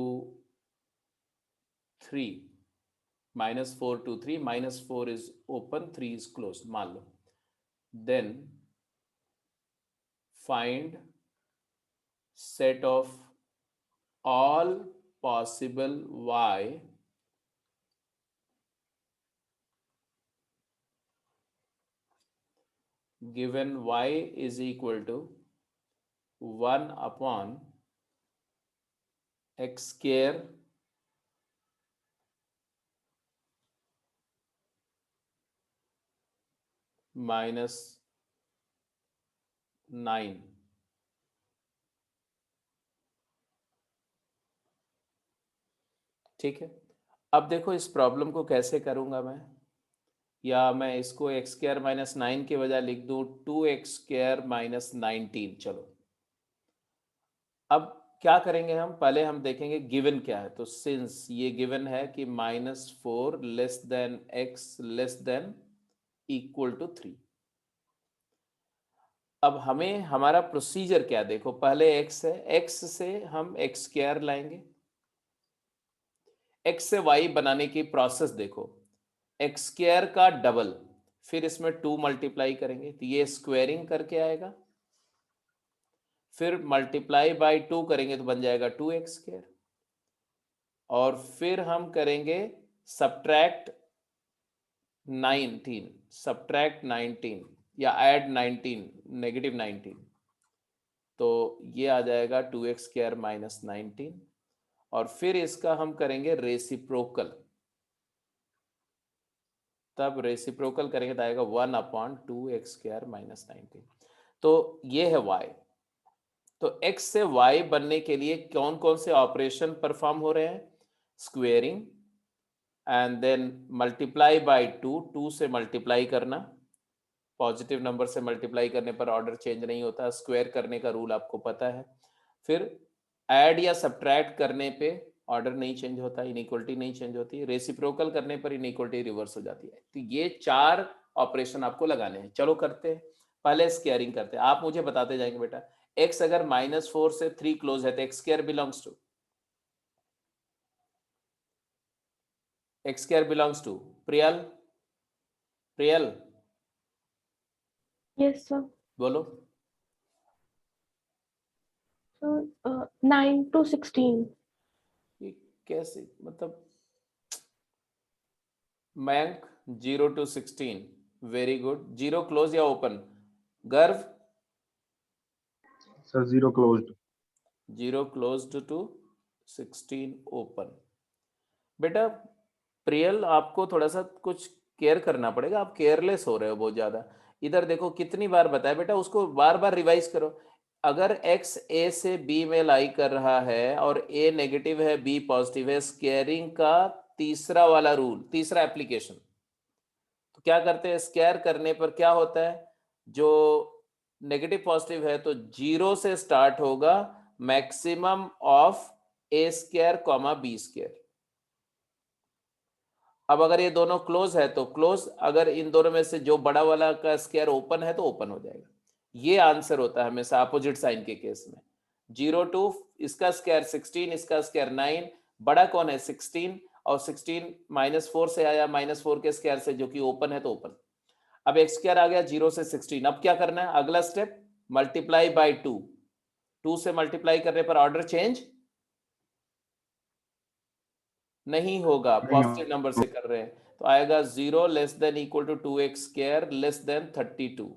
3, -4 to 3, -4 is open, 3 is closed, मान लो, then find set of all possible y given y is equal to 1 upon x square minus 9। ठीक है, अब देखो इस प्रॉब्लम को कैसे करूंगा मैं, या मैं इसको एक्स स्क्वायर माइनस 9 के बजाय लिख दूं 2x स्क्वायर माइनस 19। चलो अब क्या करेंगे हम, पहले हम देखेंगे गिवन क्या है। तो सिंस ये गिवन है कि -4 less than x less than equal to 3, अब हमें हमारा प्रोसीजर क्या, देखो पहले x है, x से हम x स्क्वायर लाएंगे, x से y बनाने की प्रोसेस देखो, एक्स स्क्वायर का डबल, फिर इसमें 2 मल्टीप्लाई करेंगे तो ये स्क्वायरिंग करके आएगा, फिर मल्टीप्लाई बाय 2 करेंगे तो बन जाएगा 2x स्क्वायर, और फिर हम करेंगे सब्ट्रैक्ट 19 या ऐड 19 -19, तो ये आ जाएगा 2x स्क्वायर माइनस 19, और फिर इसका हम करेंगे रेसिप्रोकल, तब रेसिप्रोकल करेंगे तो आएगा 1/2x स्क्वायर माइनस 19। तो ये है y। तो x से y बनने के लिए कौन कौन से ऑपरेशन परफॉर्म हो रहे हैं, squaring and then multiply by 2 से मल्टीप्लाई करना, पॉजिटिव नंबर से मल्टीप्लाई करने पर ऑर्डर चेंज नहीं होता, स्क्वायर करने का रूल आपको पता है, फिर ऐड या सब्ट्रैक्ट करने पे ऑर्डर नहीं चेंज होता, इनइक्वालिटी नहीं चेंज होती, रेसिप्रोकल करने पर इनइक्वालिटी रिवर्स हो जाती है। तो ये 4 ऑपरेशन आपको लगाने हैं। चलो करते हैं, पहले स्क्वायरिंग करते हैं, आप मुझे बताते जाएंगे बेटा। x अगर -4 से 3 क्लोज है तो x square belongs to Priyal, yes sir. बोलो। So 9 to 16। ये कैसे, मतलब Mayank 0 to 16, very good. 0 close या ओपन, Garv sir 0 closed. 0 closed to 16 open. बेटा प्रियल आपको थोड़ा सा कुछ केयर करना पड़ेगा, आप केयरलेस हो रहे हो बहुत ज्यादा। इधर देखो कितनी बार बताया बेटा, उसको बार बार रिवाइज करो। अगर x a से b में लाई कर रहा है और a नेगेटिव है b पॉजिटिव है, स्क्वायरिंग का तीसरा वाला रूल, तीसरा एप्लीकेशन, तो क्या करते हैं, स्क्वायर करने पर क्या होता है, जो नेगेटिव पॉजिटिव है तो 0 से स्टार्ट होगा, maximum of a square comma b square. अब अगर ये दोनों क्लोज है तो क्लोज, अगर इन दोनों में से जो बड़ा वाला का स्क्वायर ओपन है तो ओपन हो जाएगा। ये आंसर होता है हमेशा अपोजिट साइन के केस में। 0 to इसका स्क्वायर 16, इसका स्क्वायर 9, बड़ा कौन है 16, और 16 -4 से आया, -4 के स्क्वायर से, जो कि ओपन है तो ओपन। अब x स्क्वायर आ गया 0 से 16, अब क्या करना है, अगला स्टेप मल्टीप्लाई बाय 2 से मल्टीप्लाई करने पर ऑर्डर चेंज नहीं होगा, पॉजिटिव नंबर से कर रहे हैं, तो आएगा 0 less than equal to 2x square less than 32।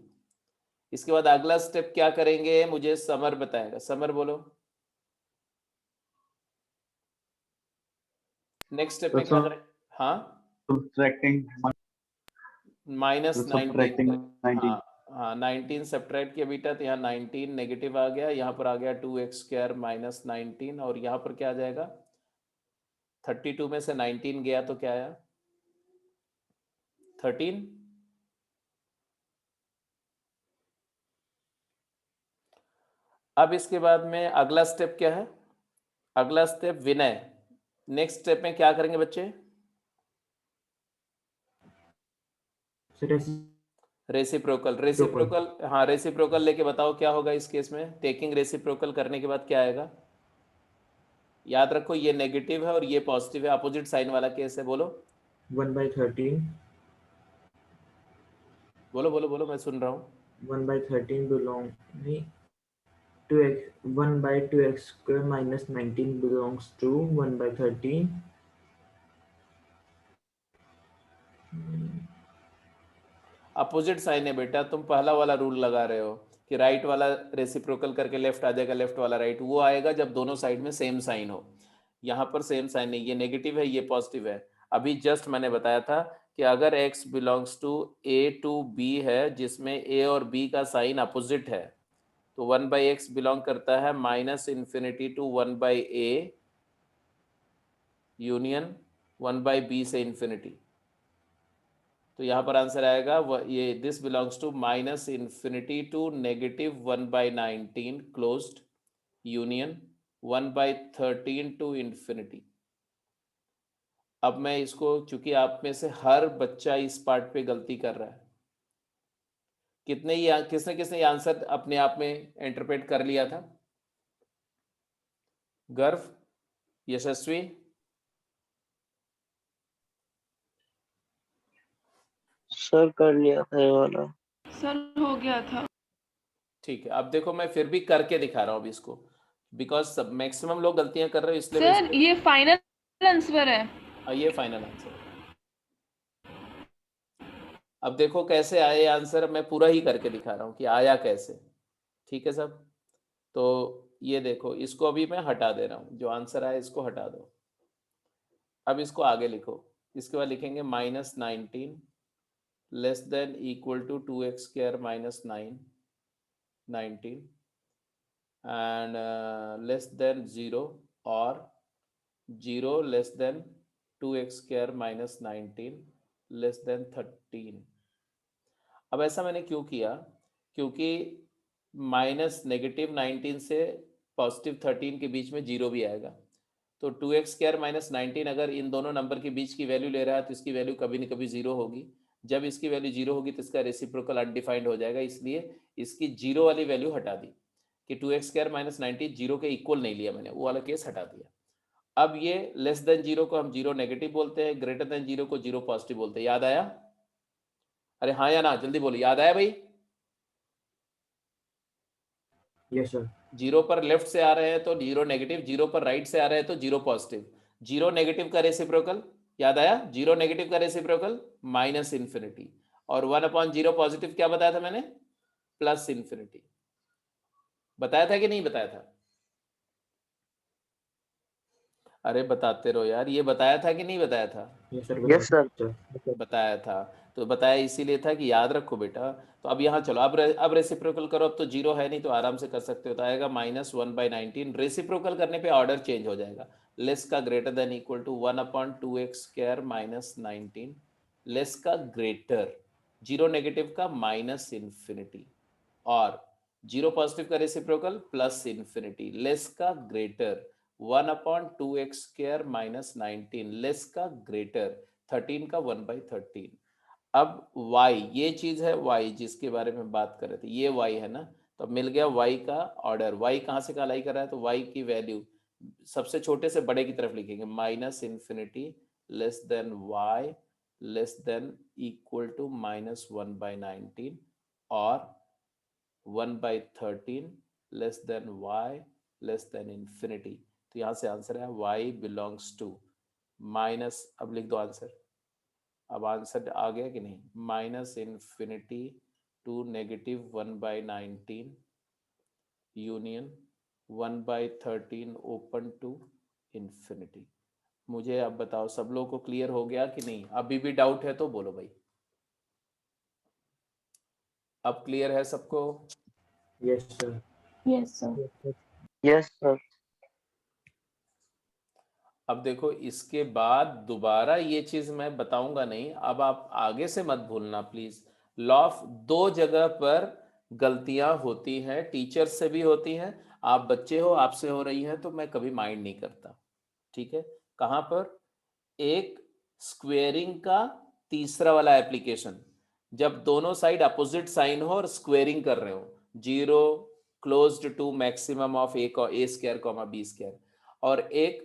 इसके बाद अगला स्टेप क्या करेंगे, मुझे समर बताएगा, समर बोलो। नेक्स्ट स्टेप तो में क्या सब करें? हाँ, subtracting माइनस subtracting 19। 19. हाँ हाँ, 19 सब्ट्रैक्ट किया बेटा, तो यहाँ 19 नेगेटिव आ गया, यहाँ पर आ गया 2x² माइनस 19, और यहाँ पर क्या आ जाएगा? 32 में से 19 गया तो क्या आया? 13। अब इसके बाद में अगला स्टेप क्या है? अगला स्टेप विनय, नेक्स्ट स्टेप में क्या करेंगे बच्चे? Sir reciprocal. हाँ, रेसिप्रोकल लेके बताओ क्या होगा इस केस में। टेकिंग रेसिप्रोकल करने के बाद क्या आएगा? याद रखो ये नेगेटिव है और ये पॉजिटिव है, अपोजिट साइन वाला केस है। बोलो 1/13 बोलो बोलो बोलो, मैं सुन रहा हूँ। 1/13 belong नहीं 2x 1/2x square minus 19 belongs to 1/13. Opposite sign है बेटा, तुम पहला वाला रूल लगा रहे हो कि राइट वाला रेसिप्रोकल करके लेफ्ट आ जाएगा, लेफ्ट वाला राइट। वो आएगा जब दोनों साइड में सेम साइन हो। यहाँ पर सेम साइन नहीं, ये नेगेटिव है, ये पॉजिटिव है। अभी जस्ट मैंने बताया था कि अगर x belongs to a to b है, जिसमें a और b का साइन अपोजिट है, तो 1/x बिलोंग करता है -∞ टू 1/a यूनियन 1/b से इंफिनिटी। तो यहाँ पर आंसर आएगा ये this belongs to -∞ to -1/19 closed union 1/13 to infinity. अब मैं इसको, चूंकि आप में से हर बच्चा इस पार्ट पे गलती कर रहा है, किसने किसने ये आंसर अपने आप में इंटरप्रेट कर लिया था? गर्व, यशस्वी, सर कर लिया था ये वाला। सर हो गया था। ठीक है। अब देखो मैं फिर भी करके दिखा रहा हूँ अभी इसको, बिकॉज सब मैक्सिमम लोग गलतियां कर रहे हो, इसलिए मैं सर ये फाइनल आंसर है। ये फाइनल आंसर है। अब देखो कैसे आए आंसर, मैं पूरा ही करके दिखा रहा हूँ कि आया कैसे। ठीक है सब? तो ये देखो, इसको अभी मैं हटा दे रहा हूँ, जो आंसर आया इसको हटा दो। अब इसको आगे लिखो, इसके बाद लिखेंगे -19 less than equal to 2x² minus 19 and less than 0 और 0 less than 2x² minus 19 less than 13। अब ऐसा मैंने क्यों किया? क्योंकि -19 से +13 के बीच में 0 भी आएगा, तो 2x² माइनस 19 अगर इन दोनों नंबर के बीच की वैल्यू ले रहा है तो इसकी वैल्यू कभी न कभी 0 होगी। जब इसकी वैल्यू 0 होगी तो इसका रेसिप्रोकल अनडिफाइंड हो जाएगा, इसलिए इसकी 0 वाली वैल्यू हटा दी कि 2x² माइनस 19 0 के इक्वल नहीं लिया मैंने, वो वाला केस हटा दिया। अब ये लेस देन 0 को हम 0 नेगेटिव बोलते हैं, ग्रेटर देन 0 को 0 पॉजिटिव बोलते हैं। याद आया? अरे हाँ या ना, जल्दी बोलो, याद आया भाई? Yes sir. 0 पर लेफ्ट से आ रहे हैं तो 0 नेगेटिव, 0 पर राइट से आ रहे हैं तो 0 पॉजिटिव। 0 नेगेटिव का रेसिप्रोकल याद आया? 0 नेगेटिव का रेसिप्रोकल -∞, और 1/0 पॉजिटिव क्या बताया था मैंने? +∞। बताया था कि नहीं बताया था? अरे बताते रहो यार, ये बताया था कि नहीं बताया था? Yes sir. Yes sir. बताया था। तो बताया इसीलिए था कि याद रखो बेटा। तो अब यहाँ चलो, अब रेसिप्रोकल करो। अब तो 0 है नहीं तो आराम से कर सकते हो, तो आएगा -1/19। रेसिप्रोकल करने पे ऑर्डर चेंज हो जाएगा, लेस का greater than equal to 1/2x² minus 19, less का ग्रेटर 0 नेगेटिव का -∞, और 0 पॉजिटिव का रेसिप्रोकल +∞, लेस का ग्रेटर 1/2x² माइनस 19, लेस का ग्रेटर 13 का 1/13। अब y, ये चीज है y जिसके बारे में बात कर रहे थे, ये y है ना, तो अब मिल गया y का ऑर्डर। y कहाँ से कहाँ लाई कर रहा है, तो y की वैल्यू सबसे छोटे से बड़े की तरफ लिखेंगे, -∞ less than y less than equal to -1/19 और 1/13 less than y less than infinity. तो यहाँ से आंसर है y बिलोंग्स टू माइनस, अब लिख दो आंसर। अब आंसर आ गया कि नहीं? -∞ To -1/19 union 1/13 open to infinity. मुझे अब बताओ, सब लोगों को क्लियर हो गया कि नहीं? अभी भी डाउट है तो बोलो भाई। अब क्लियर है सबको? Yes, sir. Yes sir. Yes, sir. अब देखो, इसके बाद दोबारा ये चीज मैं बताऊंगा नहीं, अब आप आगे से मत भूलना प्लीज। लॉ ऑफ दो जगह पर गलतियां होती हैं, टीचर से भी होती हैं, आप बच्चे हो, आपसे हो रही हैं, तो मैं कभी माइंड नहीं करता, ठीक है? कहाँ पर? एक स्क्वेयरिंग का तीसरा वाला एप्लीकेशन, जब दोनों साइड अपोजिट साइन हो और स्क्वेयरिंग कर रहे हो, 0 closed to maximum of a square comma b square, और एक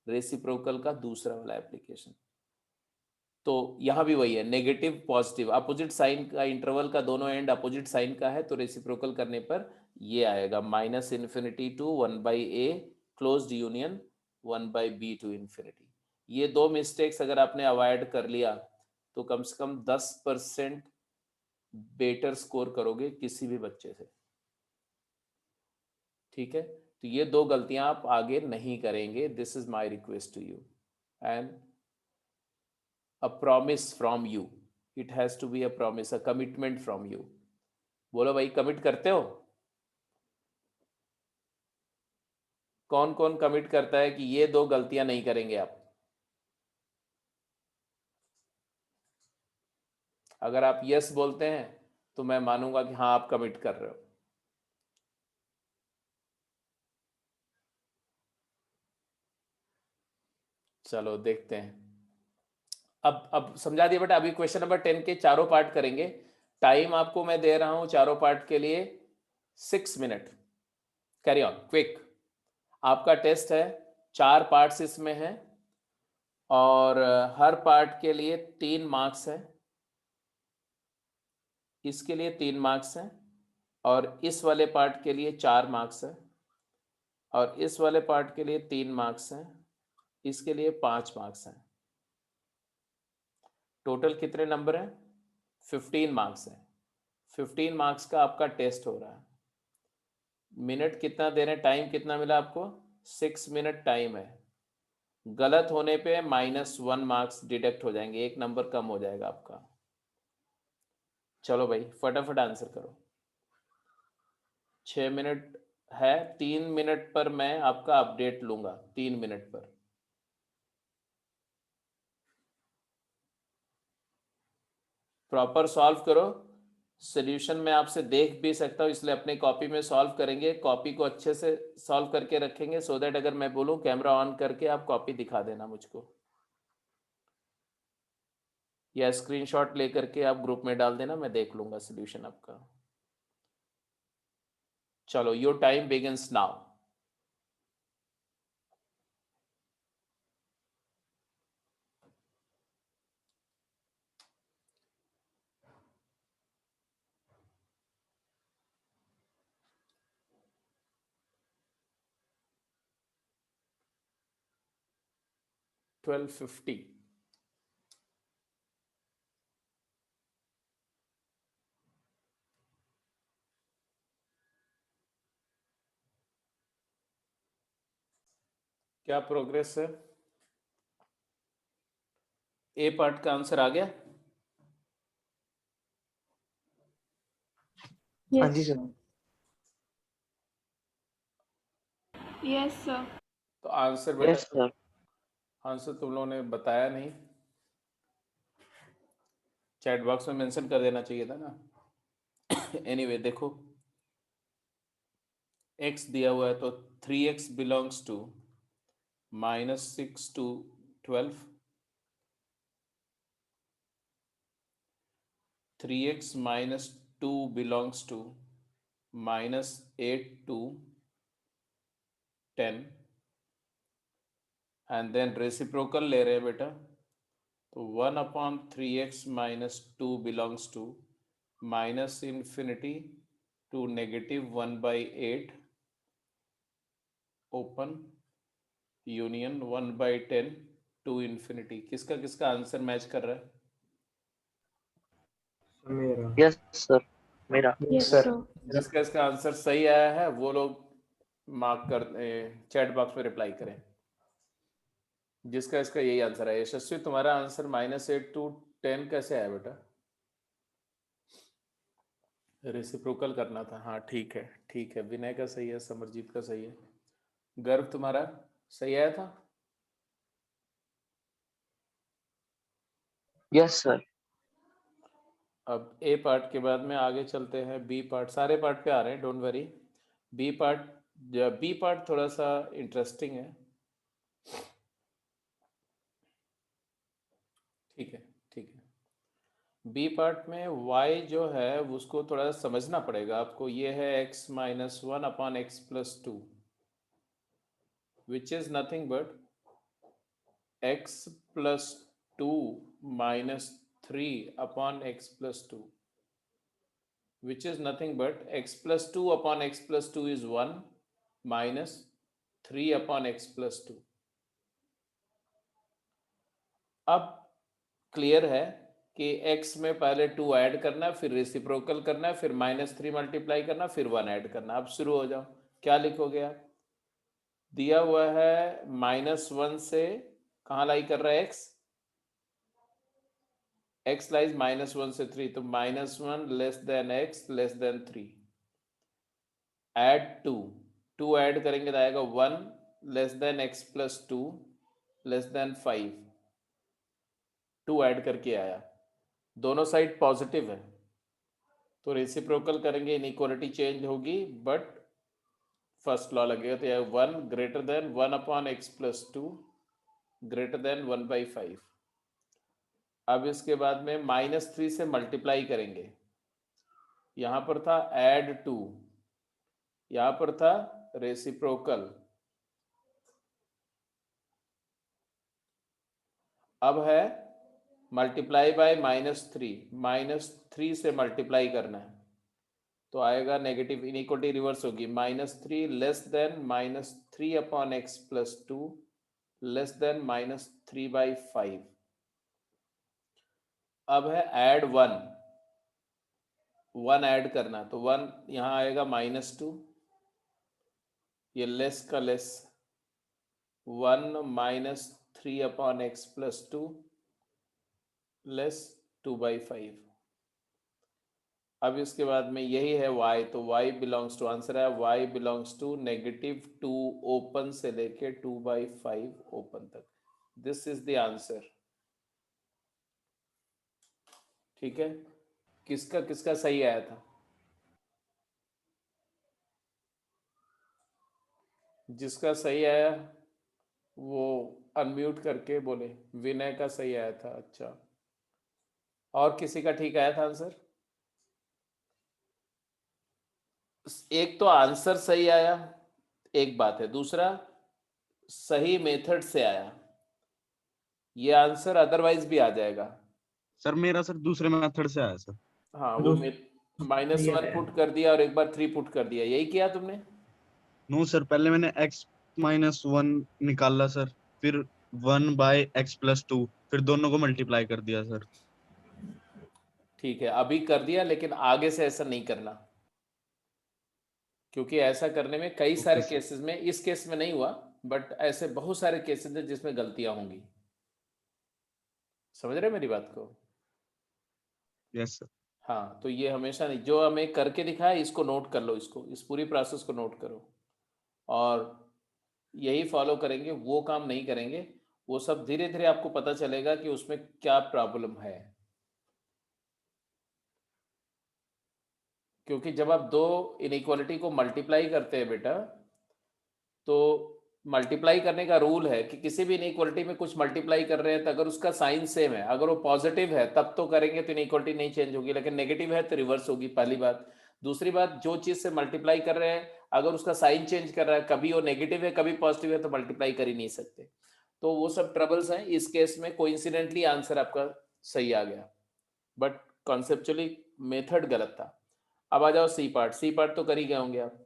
रेसिप्रोकल का दूसरा वाला एप्लीकेशन। तो यहां भी वही है, नेगेटिव पॉजिटिव अपोजिट साइन का, इंटरवल का दोनों एंड अपोजिट साइन का है, तो रेसिप्रोकल करने पर ये आएगा -∞ to 1/a closed union 1/b to infinity. ये दो मिस्टेक्स अगर आपने अवॉइड कर लिया तो कम से कम 10% बेटर स्कोर करोगे किसी भी बच्चे से, ठीक है? तो ये दो गलतियां आप आगे नहीं करेंगे, this is my request to you and a promise from you, it has to be a promise, a commitment from you. बोलो भाई, कमिट करते हो? कौन कौन कमिट करता है कि ये दो गलतियां नहीं करेंगे आप? अगर आप यस बोलते हैं तो मैं मानूंगा कि हाँ आप कमिट कर रहे हो। चलो देखते हैं। अब समझा दिया बेटा। अभी क्वेश्चन नंबर 10 के चारों पार्ट करेंगे। टाइम आपको मैं दे रहा हूं चारों पार्ट के लिए 6 मिनट। Carry on quick. आपका टेस्ट है, 4 पार्ट्स इसमें हैं और हर पार्ट के लिए 3 मार्क्स है। इसके लिए 3 मार्क्स हैं और इस वाले पार्ट के लिए 4 मार्क्स है और इस वाले पार्ट के लिए 3 मार्क्स हैं, इसके लिए 5 मार्क्स हैं। टोटल कितने नंबर हैं? 15 मार्क्स हैं। 15 मार्क्स का आपका टेस्ट हो रहा है। मिनट कितना दे रहे हैं, टाइम कितना मिला आपको? 6 मिनट टाइम है। गलत होने पे -1 मार्क्स डिडक्ट हो जाएंगे, 1 नंबर कम हो जाएगा आपका। चलो भाई फटाफट आंसर करो। 6 मिनट है, 3 मिनट पर मैं आपका अपडेट लूंगा, 3 मिनट पर। प्रॉपर सॉल्व करो। सॉल्यूशन मैं आपसे देख भी सकता हूँ, इसलिए अपनी कॉपी में सॉल्व करेंगे। कॉपी को अच्छे से सॉल्व करके रखेंगे सो दैट अगर मैं बोलूँ कैमरा ऑन करके आप कॉपी दिखा देना मुझको, या स्क्रीनशॉट लेकर के आप ग्रुप में डाल देना, मैं देख लूंगा सॉल्यूशन आपका। चलो योर टाइम बिगिंस नाउ। $12.50। क्या प्रोग्रेस है? ए पार्ट का आंसर आ गया? हाँ जी सर। Yes sir. तो आंसर Yes, बेटा, sir. आंसर तुम लोगों ने बताया नहीं, चैट बॉक्स में मेंशन कर देना चाहिए था ना। एनीवे देखो, x दिया हुआ है तो 3x belongs to -6 to 12, 3x -2 belongs to -8 to 10, and then reciprocal ले रहे हैं बेटा, तो 1/3x -2 belongs to -∞ to -1/8 open union 1/10 to infinity. किसका किसका आंसर मैच कर रहा है? मेरा। Yes, sir. मेरा। Yes sir. सर। जिसका इसका आंसर सही आया है वो लोग मार्क कर, चैट बॉक्स में रिप्लाई करें। जिसका इसका यही आंसर है। यशस्वी तुम्हारा आंसर -8 to 10 कैसे आया बेटा? रेसिप्रोकल करना था। हाँ ठीक है ठीक है। विनय का सही है, समरजीत का सही है। गर्व तुम्हारा सही आया था? Yes sir. अब ए पार्ट के बाद में आगे चलते हैं बी पार्ट। सारे पार्ट पे आ रहे हैं, डोंट वरी। बी पार्ट थोड़ा सा इंटरेस्टिंग है। ठीक है ठीक है। बी पार्ट में y जो है उसको थोड़ा समझना पड़ेगा आपको। ये है x - 1 upon x + 2 which is nothing but x + 2 - 3 upon x + 2 which is nothing but x + 2 upon x + 2 is 1 minus 3 upon x + 2। अब क्लियर है कि x में पहले 2 ऐड करना है, फिर रेसिप्रोकल करना है, फिर -3 मल्टीप्लाई करना, फिर 1 ऐड करना। अब शुरू हो जाओ। क्या लिखोगे आप? दिया हुआ है -1 से कहाँ लाई कर रहा है x लाइज -1 से 3, तो -1 less than x less than 3। Add 2 add करेंगे तो आएगा 1 less than x + 2 less than 5। 2 add करके आया, दोनों साइड पॉजिटिव है तो रेसिप्रोकल करेंगे, इनइक्वालिटी चेंज होगी, बट फर्स्ट लॉ लगेगा। तो यह 1 greater then 1 upon x + 2 greater then 1/5। अब इसके बाद में -3 से मल्टीप्लाई करेंगे। यहां पर था ऐड 2, यहां पर था रेसिप्रोकल। अब है मल्टीप्लाई बाय -3 से मल्टीप्लाई करना है तो आएगा नेगेटिव, इनइक्वालिटी रिवर्स होगी। -3 less than -3 upon x + 2 less than -3/5। अब है ऐड 1 ऐड करना, तो 1 यहाँ आएगा -2, ये लेस का लेस 1 - 3 अपॉन x + 2 लेस 2/5। अब इसके बाद में यही है y, तो y बिलोंग्स टू, आंसर है y बिलोंग्स टू -2 ओपन से लेके 2/5 ओपन तक। This is the answer. ठीक है, किसका किसका सही आया था? जिसका सही आया वो अनम्यूट करके बोले। विनय का सही आया था। अच्छा, और किसी का ठीक आया था आंसर? एक तो आंसर सही आया, एक बात है, दूसरा सही मेथड से आया। ये आंसर अदरवाइज भी आ जाएगा। सर मेरा सर दूसरे मेथड से आया सर। हाँ, वो -1 पुट कर दिया और एक बार 3 पुट कर दिया, यही किया तुमने? नो सर, पहले मैंने x - 1 निकाला सर, फिर 1/x + 2, फिर दोनों को मल्टीप्लाई कर दिया सर। ठीक है, अभी कर दिया, लेकिन आगे से ऐसा नहीं करना, क्योंकि ऐसा करने में कई सारे सर। केसेस में, इस केस में नहीं हुआ, बट ऐसे बहुत सारे केसेस हैं जिसमें गलतियां होंगी। समझ रहे मेरी बात को? Yes sir. हाँ, तो ये हमेशा नहीं, जो हमें करके दिखाया इसको नोट कर लो, इसको, इस पूरी प्रोसेस को नोट करो और यही फॉलो करेंगे, वो काम नहीं करेंगे। वो सब धीरे धीरे आपको पता चलेगा कि उसमें क्या प्रॉब्लम है। क्योंकि जब आप दो इनइक्वालिटी को मल्टीप्लाई करते हैं बेटा, तो मल्टीप्लाई करने का रूल है कि किसी भी इनइक्वालिटी में कुछ मल्टीप्लाई कर रहे हैं तो अगर उसका साइन सेम है, अगर वो पॉजिटिव है तब तो करेंगे तो इनइक्वालिटी नहीं चेंज होगी, लेकिन नेगेटिव है तो रिवर्स होगी, पहली बात। दूसरी बात, जो चीज से मल्टीप्लाई कर रहे हैं अगर उसका साइन चेंज कर रहा है, कभी वो नेगेटिव है कभी पॉजिटिव है, तो मल्टीप्लाई कर ही नहीं सकते। तो वो सब ट्रबल्स हैं। इस केस में कोइंसिडेंटली आंसर आपका सही आ गया, बट कॉन्सेप्चुअली मेथड गलत था। अब आ जाओ सी पार्ट। सी पार्ट तो कर ही गए होंगे आप।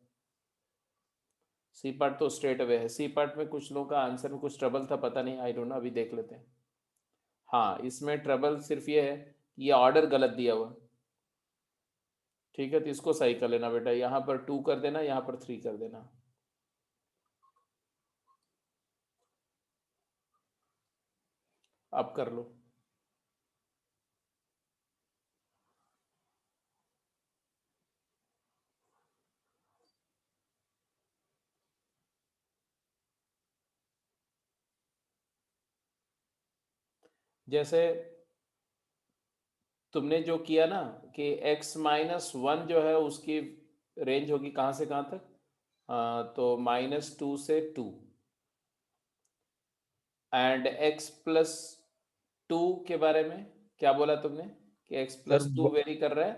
सी पार्ट तो स्ट्रेट अवे है। सी पार्ट में कुछ लोगों का आंसर में कुछ ट्रबल था, पता नहीं, आई डोंट नो, अभी देख लेते हैं। हाँ, इसमें ट्रबल सिर्फ ये है कि ये ऑर्डर गलत दिया हुआ। ठीक है, तो इसको सही कर लेना बेटा, यहाँ पर 2 कर देना, यहाँ पर 3 कर देना। आप कर लो। जैसे तुमने जो किया ना कि x-1 जो है उसकी रेंज होगी कहाँ से कहाँ तक, तो -2 से 2, एंड x+2 के बारे में क्या बोला तुमने कि x+2 वेरी कर रहा है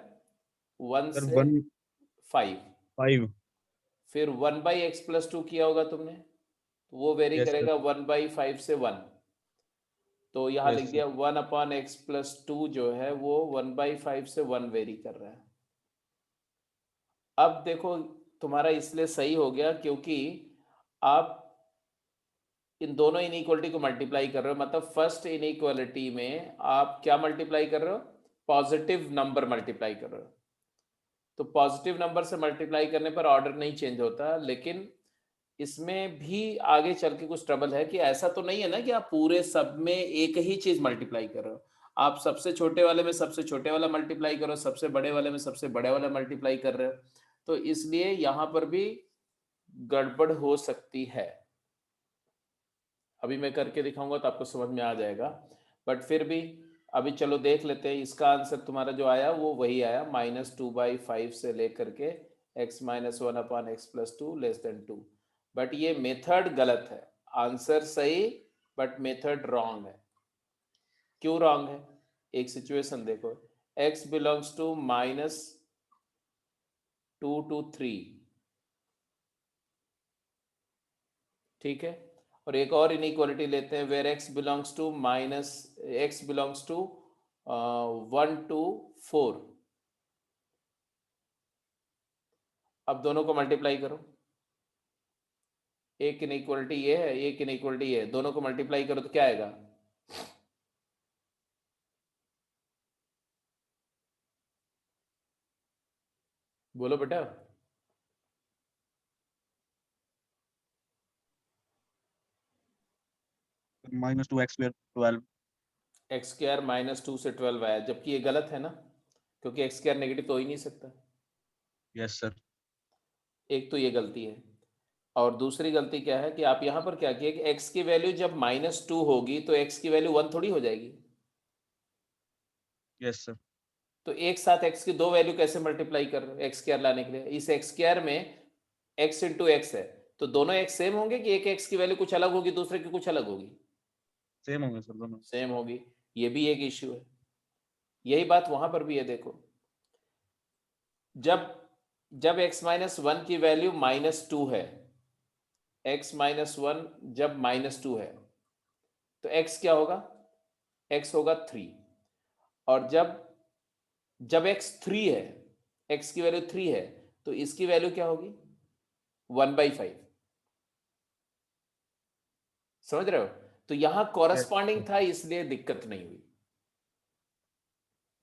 1 सर से 1 5, 5 फिर 1/x+2 किया होगा तुमने, तो वो वेरी यस सर करेगा 1/5 से 1, तो यहाँ लिख यस दिया 1/x+2 जो है वो 1/5 से 1 वेरी कर रहा है। अब देखो तुम्हारा इसलिए सही हो गया क्योंकि आप इन दोनों इनइक्वालिटी को मल्टीप्लाई कर रहे हो, मतलब फर्स्ट इनइक्वालिटी में आप क्या मल्टीप्लाई कर रहे हो, पॉजिटिव नंबर मल्टीप्लाई कर रहे हो। तो पॉजिटिव नंबर से मल्टीप्लाई करने पर ऑर्डर नहीं चेंज होता, लेकिन इसमें भी आगे चल के कुछ ट्रबल है कि ऐसा तो नहीं है ना कि आप पूरे सब में एक ही चीज मल्टीप्लाई कर रहे हो, आप सबसे छोटे वाले में सबसे छोटे वाला मल्टीप्लाई करो, सबसे बड़े वाले में सबसे बड़े वाला मल्टीप्लाई कर रहे हो, तो इसलिए यहां पर भी गड़बड़ हो सकती है। अभी मैं करके दिखाऊंगा तो आपको समझ में आ जाएगा, बट फिर भी अभी चलो देख लेते हैं। इसका आंसर तुम्हारा जो आया वो वही आया, -2/5 से लेकर के x-1/x+2 <2। बट ये मेथड गलत है, आंसर सही बट मेथड रॉन्ग है। क्यों रॉन्ग है, एक सिचुएशन देखो, x बिलोंग्स टू -2 to 3, ठीक है, और एक और इनइक्वालिटी लेते हैं where x belongs to 1 to 4। अब दोनों को मल्टीप्लाई करो, एक इनइक्वालिटी ये है एक इनइक्वालिटी ये है, दोनों को मल्टीप्लाई करो तो क्या आएगा, बोलो बेटा। -2x² 12 x² -2 से 12 आया, जबकि ये गलत है ना, क्योंकि x² नेगेटिव तो हो ही नहीं सकता। यस सर एक तो ये गलती है, और दूसरी गलती क्या है कि आप यहाँ पर क्या किए कि x की वैल्यू जब -2 होगी तो x की वैल्यू 1 थोड़ी हो जाएगी, यस सर तो एक साथ x की दो वैल्यू कैसे मल्टीप्लाई कर रहे हो x² लाने के लिए। इस x² में x इंटू x है, तो दोनों x सेम होंगे कि एक x की वैल्यू कुछ अलग होगी दूसरे की कुछ अलग होगी, सेम होंगे सर दोनों सेम होगी, ये भी एक इश्यू है। यही बात वहां पर भी है, देखो जब जब x-1 की वैल्यू -2 है, x-1 जब -2 है तो x क्या होगा, x होगा 3, और जब x 3 है, x की वैल्यू 3 है, तो इसकी वैल्यू क्या होगी 1/5, समझ रहे हो, तो यहां कॉरस्पॉन्डिंग था इसलिए दिक्कत नहीं हुई।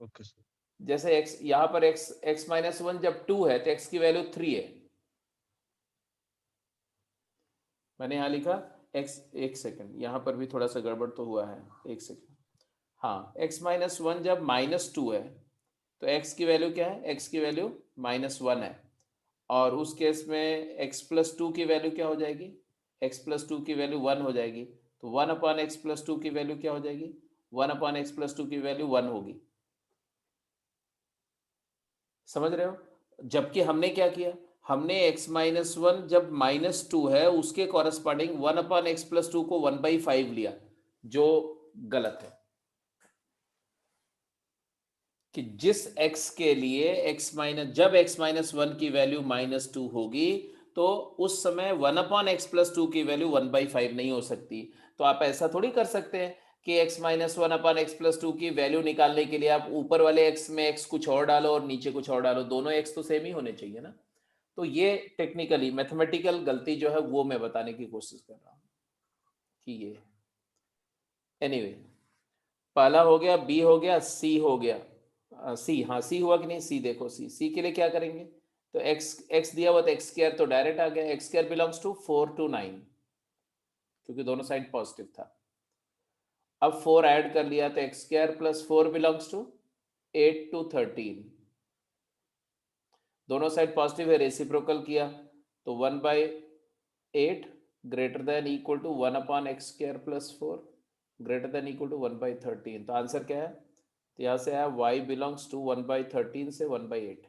ओके सर जैसे x यहां पर x-1 जब 2 है तो x की वैल्यू 3 है, मैंने यहां लिखा x, एक सेकंड यहां पर भी थोड़ा सा गड़बड़ तो हुआ है, एक सेकंड, हाँ x-1 जब -2 है तो x की वैल्यू क्या है, x की वैल्यू -1 है, और उस केस में x+2 की वैल्यू क्या हो जाएगी, x+2 की वैल्यू 1 हो जाएगी, तो 1/x+2 की वैल्यू क्या हो जाएगी, 1/x+2 की वैल्यू 1 होगी, समझ रहे हो। जबकि हमने क्या किया, हमने x-1 जब -2 है उसके कॉरस्पॉन्डिंग 1/x+2 को 1/5 लिया, जो गलत है, कि जिस x के लिए जब x-1 की वैल्यू -2 होगी तो उस समय 1/x+2 की वैल्यू 1/5 नहीं हो सकती। तो आप ऐसा थोड़ी कर सकते हैं कि x-1/x+2 की वैल्यू निकालने के लिए आप ऊपर वाले x में x कुछ और डालो और नीचे कुछ और डालो, दोनों x तो सेम ही होने चाहिए ना। तो ये टेक्निकली मैथमेटिकल गलती जो है वो मैं बताने की कोशिश कर रहा हूँ कि ये एनीवे पहला हो गया, बी हो गया, सी हो गया, सी, हाँ सी हुआ कि नहीं, सी देखो, सी के लिए क्या करेंगे, तो x दिया हुआ तो x² तो डायरेक्ट आ गया, x² बिलोंग्स टू 4 to 9 क्योंकि दोनों साइड पॉजिटिव था, अब 4 ऐड कर लिया तो x square plus 4 belongs to 8 to 13, दोनों साइड पॉजिटिव है, रेसिप्रोकल किया तो 1/8 greater than equal to 1/x² plus 4 greater than equal to 1/13। तो आंसर क्या है? तो यहां से आया y बिलोंग्स टू 1/13 से 1/8।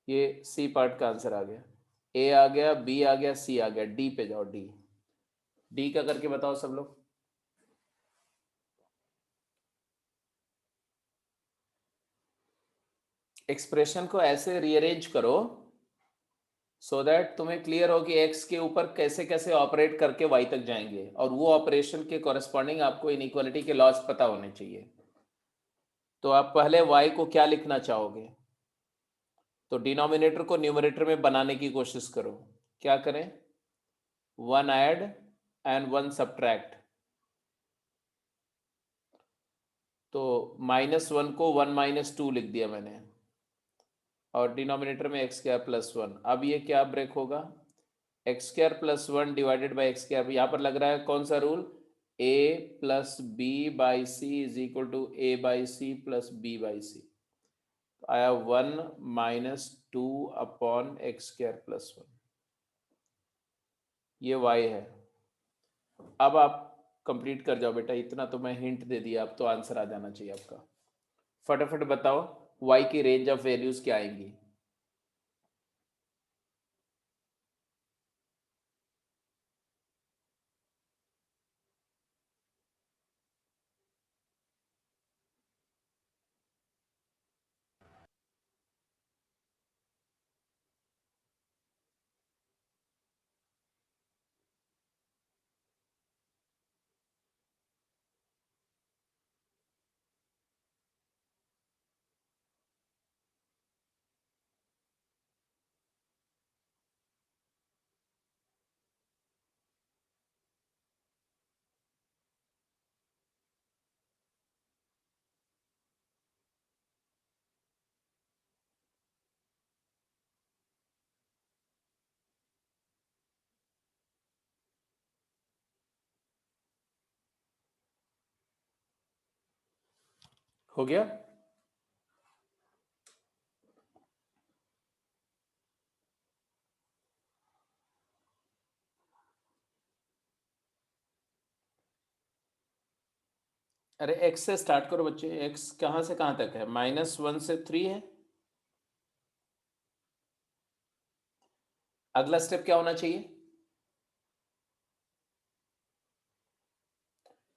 ये सी पार्ट का आंसर आ गया, ए आ गया, बी आ गया, सी आ गया, डी पे जाओ। डी का करके बताओ सब लोग। एक्सप्रेशन को ऐसे रीअरेंज करो सो दैट तुम्हें क्लियर हो कि एक्स के ऊपर कैसे कैसे ऑपरेट करके वाई तक जाएंगे, और वो ऑपरेशन के कॉरेस्पॉन्डिंग आपको इनइक्वालिटी के लॉज पता होने चाहिए। तो आप पहले वाई को क्या लिखना चाहोगे? तो डिनोमिनेटर को न्यूमरेटर में बनाने की कोशिश करो। क्या करें? 1 ऐड एंड 1 सब्ट्रैक्ट। तो -1 को 1 - 2 लिख दिया मैंने, और डिनोमिनेटर में एक्स स्क्वायर प्लस 1। अब ये क्या ब्रेक होगा? X square plus 1 divided by x square. यहाँ पर लग रहा है कौन सा rule? a plus b by c is equal to a by c plus b by c. तो आया 1 - 2 अपॉन एक्स स्क्वायर प्लस 1। ये y है। अब आप कंप्लीट कर जाओ बेटा, इतना तो मैं हिंट दे दिया, अब तो आंसर आ जाना चाहिए आपका। फटाफट बताओ y की रेंज ऑफ वैल्यूज क्या आएंगी? हो गया? अरे x से स्टार्ट करो बच्चे। x कहाँ से कहाँ तक है? -1 से 3 है। अगला स्टेप क्या होना चाहिए?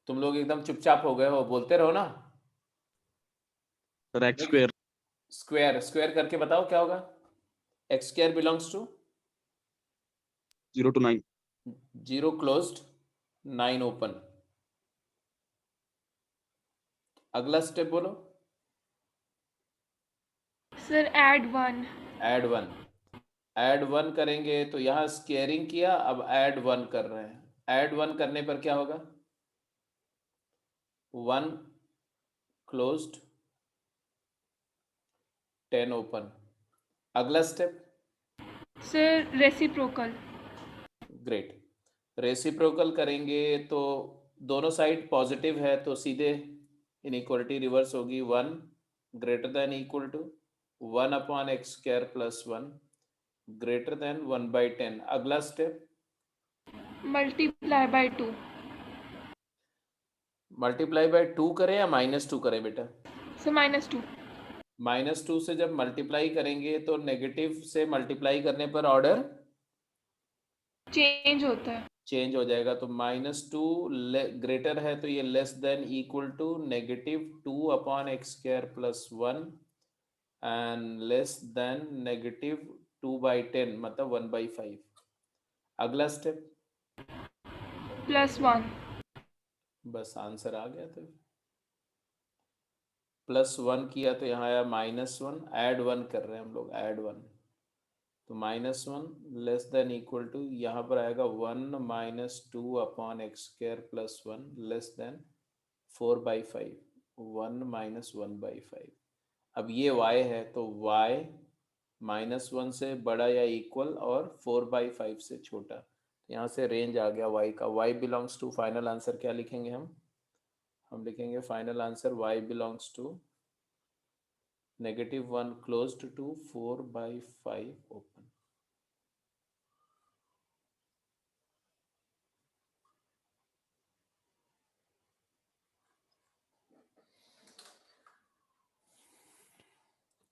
तुम लोग एकदम चुपचाप हो गए हो, बोलते रहो ना। Sir x square. Square square करके बताओ क्या होगा? X square belongs to 0 to 9। 0 closed 9 open. अगला स्टेप बोलो। Sir add 1। ऐड 1 करेंगे तो यहाँ स्क्वेयरिंग किया, अब ऐड 1 कर रहे हैं। ऐड 1 करने पर क्या होगा? 1 क्लोज्ड 10 ओपन। अगला step? Sir reciprocal. Great. Reciprocal करेंगे तो दोनों साइड पॉजिटिव है तो सीधे इनइक्वालिटी रिवर्स होगी। 1 greater than equal to 1/x² plus 1 greater than 1/10। अगला step? Multiply by 2। Multiply by 2 करें या -2 करें बेटा? सर -2। -2 से जब मल्टीप्लाई करेंगे तो नेगेटिव से मल्टीप्लाई करने पर ऑर्डर चेंज होता है। चेंज हो जाएगा। तो -2 ग्रेटर है तो ये less than equal to -2/x² plus 1 and less than -2/10 मतलब 1/5। अगला स्टेप? +1। बस आंसर आ गया। तो +1 किया तो यहाँ आया -1। ऐड 1 कर रहे हैं हम लोग, ऐड 1। तो -1 लेस देन इक्वल टू यहाँ पर आएगा 1 - 2/x² प्लस 1 लेस देन 4/5। 1 - 1/5। अब ये y है तो y -1 से बड़ा या इक्वल और 4/5 से छोटा। यहाँ से रेंज आ गया y का, y belongs to, final answer क्या लिखेंगे हम लिखेंगे final answer y belongs to -1 closed to 4/5 open.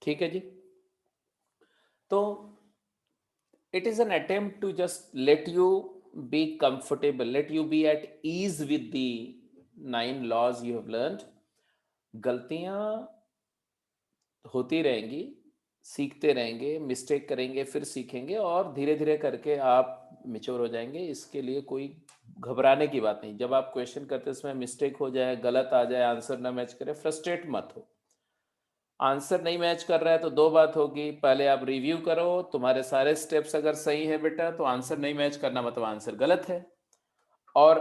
ठीक है जी। तो it is an attempt to just let you be comfortable, let you be at ease with the 9 laws you have learned. गलतियां होती रहेंगी, सीखते रहेंगे, मिस्टेक करेंगे, फिर सीखेंगे और धीरे धीरे करके आप मैच्योर हो जाएंगे। इसके लिए कोई घबराने की बात नहीं। जब आप क्वेश्चन करते समय मिस्टेक हो जाए, गलत आ जाए, आंसर ना मैच करे, फ्रस्ट्रेट मत हो। आंसर नहीं मैच कर रहा है तो दो बात होगी, पहले आप रिव्यू करो, तुम्हारे सारे स्टेप्स अगर सही है बेटा तो आंसर नहीं मैच करना मतलब आंसर गलत है। और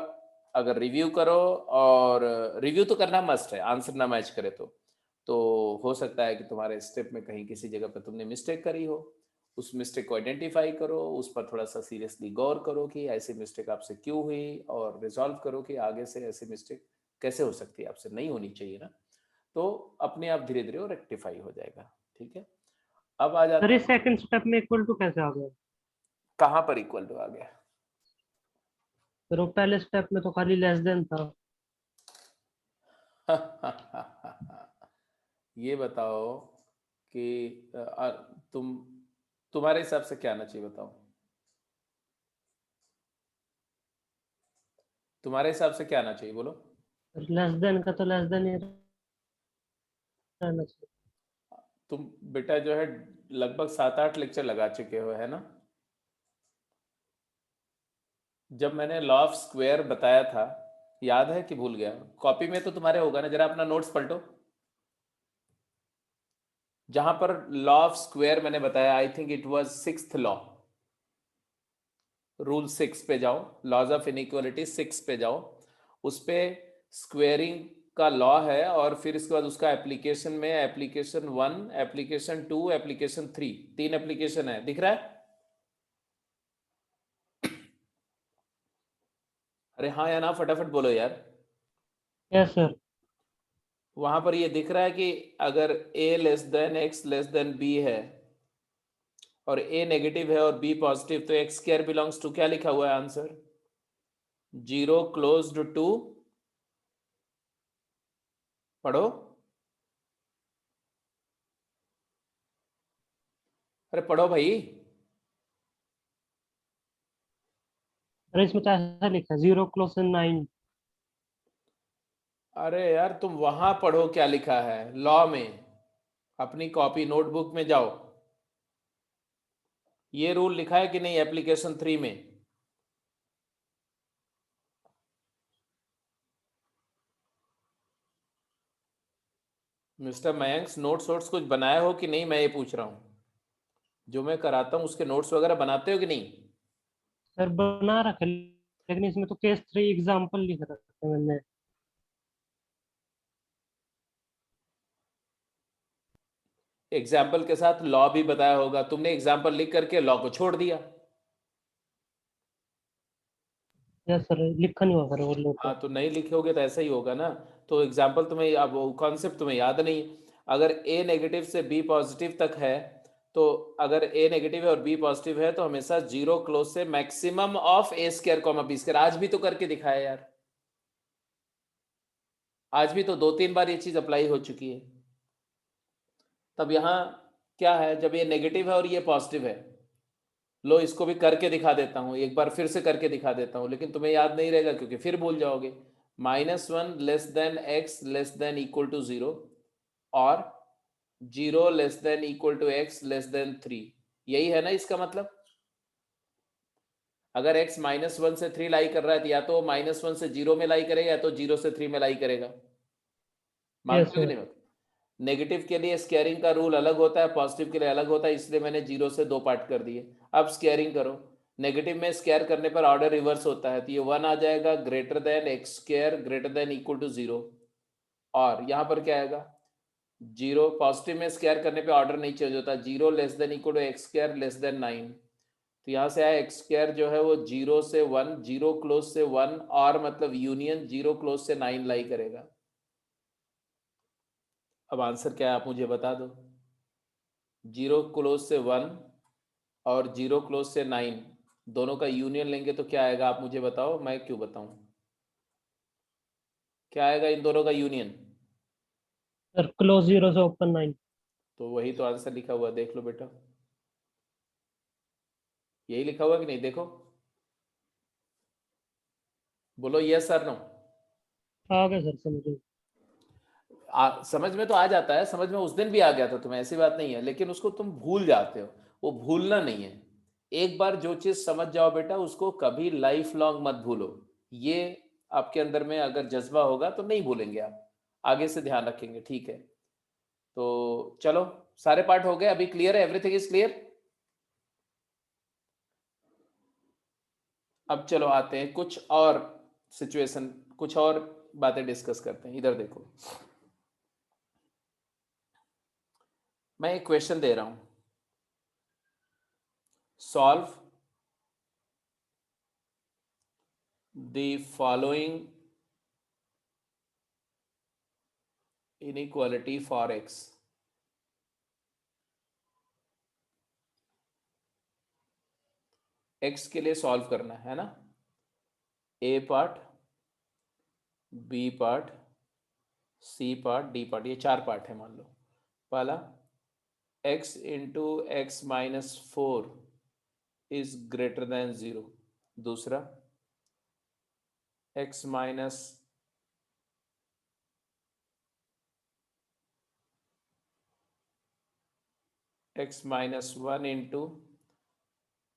अगर रिव्यू करो, और रिव्यू तो करना मस्ट है, आंसर ना मैच करे तो हो सकता है कि तुम्हारे स्टेप में कहीं किसी जगह पर तुमने मिस्टेक करी हो। उस मिस्टेक को आइडेंटिफाई करो, उस पर थोड़ा सा सीरियसली गौर करो कि ऐसी मिस्टेक आपसे क्यों हुई, और रिजॉल्व करो कि आगे से ऐसी मिस्टेक कैसे हो सकती है, आपसे नहीं होनी चाहिए ना। तो अपने आप धीरे धीरे वो रेक्टिफाई हो जाएगा। ठीक है, अब आ जाता सर है इस सेकंड स्टेप में इक्वल टू कैसे आ गया? कहाँ पर इक्वल टू आ गया? फिर वो पहले स्टेप में तो खाली लेस देन था। ये बताओ कि तुम्हारे हिसाब से क्या आना चाहिए, बताओ तुम्हारे हिसाब से क्या आना चाहिए, बोलो। लेस देन का तो लेस देन ही रहना चाहिए। तुम बेटा जो है लगभग 7-8 लेक्चर लगा चुके हो, है ना। जब मैंने लॉ ऑफ स्क्वायर बताया था, याद है कि भूल गया? कॉपी में तो तुम्हारे होगा ना, जरा अपना नोट्स पलटो। जहां पर लॉ ऑफ स्क्वायर मैंने बताया, I think it was 6th law, rule 6 पे जाओ, लॉज ऑफ इनइक्वालिटी 6 पे जाओ, उस पे स्क्वेयरिंग का लॉ है, और फिर इसके बाद उसका एप्लीकेशन में एप्लीकेशन 1, एप्लीकेशन 2, एप्लीकेशन 3, 3 एप्लीकेशन है, दिख रहा है? अरे हाँ या ना, फटाफट बोलो यार। Yes sir. वहां पर ये दिख रहा है कि अगर a less than x less then b है, और a नेगेटिव है और b पॉजिटिव, तो x स्क्वायर बिलोंग्स टू क्या लिखा हुआ है आंसर? 0 क्लोज्ड टू, पढ़ो, अरे पढ़ो भाई। अरे इसमें तो ऐसा लिखा है 0 क्लोज 9। अरे यार तुम वहां पढ़ो क्या लिखा है लॉ में, अपनी कॉपी नोटबुक में जाओ, ये रूल लिखा है कि नहीं एप्लीकेशन 3 में? मिस्टर मयंक, नोट्स वोट्स कुछ बनाए हो कि नहीं, मैं ये पूछ रहा हूँ। जो मैं कराता हूँ उसके नोट्स वगैरह बनाते हो कि नहीं? सर बना रखा है, लेकिन इसमें तो केस 3 एग्जांपल लिख रखा है मैंने। एग्जाम्पल के साथ लॉ भी बताया होगा, तुमने एग्जाम्पल लिख करके लॉ को छोड़ दिया। यस सर, लिखा नहीं हुआ सर वो लोग। हाँ, तो नहीं लिखोगे तो ऐसा ही होगा ना। तो एग्जाम्पल तुम्हें, अब वो कॉन्सेप्ट तुम्हें याद नहीं। अगर a नेगेटिव से b पॉजिटिव तक है, तो अगर a नेगेटिव है और b पॉजिटिव है, तो हमेशा 0 क्लोज से maximum of a square comma b square. आज भी तो करके दिखाया यार, आज भी तो 2-3 बार ये चीज अप्लाई हो चुकी है। तब यहाँ क्या है, जब ये नेगेटिव है और ये पॉजिटिव है, लो इसको भी करके दिखा देता हूं, एक बार फिर से करके दिखा देता हूं, लेकिन तुम्हें याद नहीं रहेगा क्योंकि फिर भूल जाओगे। -1 less than x less than equal to 0, और 0 less than equal to x less than 3, यही है ना इसका मतलब। अगर x -1 से 3 लाई कर रहा है, तो या तो -1 से 0 में लाई करेगा, या तो 0 से 3 में लाई करेगा। मानते हो कि नहीं? नेगेटिव के लिए स्क्वायरिंग का रूल अलग होता है, पॉजिटिव के लिए अलग होता है, इसलिए मैंने 0 से 2 पार्ट कर दिए। अब स्क्वायरिंग करो, नेगेटिव में स्क्वायर करने पर ऑर्डर रिवर्स होता है, तो ये 1 आ जाएगा greater than x square greater than equal to 0, और यहाँ पर क्या आएगा 0। पॉजिटिव में स्क्वायर करने पे ऑर्डर नहीं चेंज होता, 0 less than equal to x square less than 9, तो यहाँ से आया एक्स स्क्वायर जो है वो 0 से 1, 0 क्लोज से 1 और मतलब यूनियन 0 क्लोज से 9 लाई करेगा। अब आंसर क्या है आप मुझे बता दो। 0 क्लोज से 1 और 0 क्लोज से 9 दोनों का यूनियन लेंगे तो क्या आएगा आप मुझे बताओ, मैं क्यों बताऊं क्या आएगा इन दोनों का यूनियन। सर क्लोज 0 से ओपन 9। तो वही तो आंसर लिखा हुआ, देख लो बेटा, यही लिखा हुआ कि नहीं, देखो बोलो यस सर नो। आ गया सर समझ में। समझ में तो आ जाता है, समझ में उस दिन भी आ गया था तुम्हें, ऐसी बात नहीं है, लेकिन उसको तुम भूल जाते हो, वो भूलना नहीं है। एक बार जो चीज समझ जाओ बेटा उसको कभी लाइफ लॉन्ग मत भूलो। ये आपके अंदर में अगर जज्बा होगा तो नहीं भूलेंगे आप, आगे से ध्यान रखेंगे, ठीक है। तो चलो सारे पार्ट हो गए, अभी क्लियर है, एवरीथिंग इज क्लियर। अब चलो आते हैं कुछ और सिचुएशन, कुछ और बातें डिस्कस करते हैं। इधर देखो, मैं एक क्वेश्चन दे रहा हूं, solve the following inequality for x. X के लिए सॉल्व करना है ना, A part, B part, C part, D part, ये 4 पार्ट है मान लो। पहला x into x minus 4 is greater than 0। दूसरा x minus x minus 1 into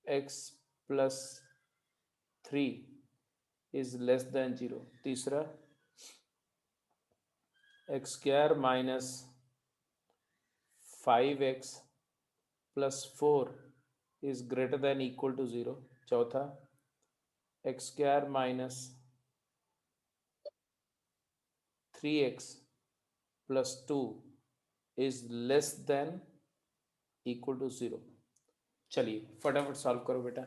x plus 3 is less than 0। तीसरा x square minus 5x plus 4 is greater than equal to 0। चौथा x square minus 3x plus 2 is less than equal to 0। चलिए फटाफट solve करो बेटा।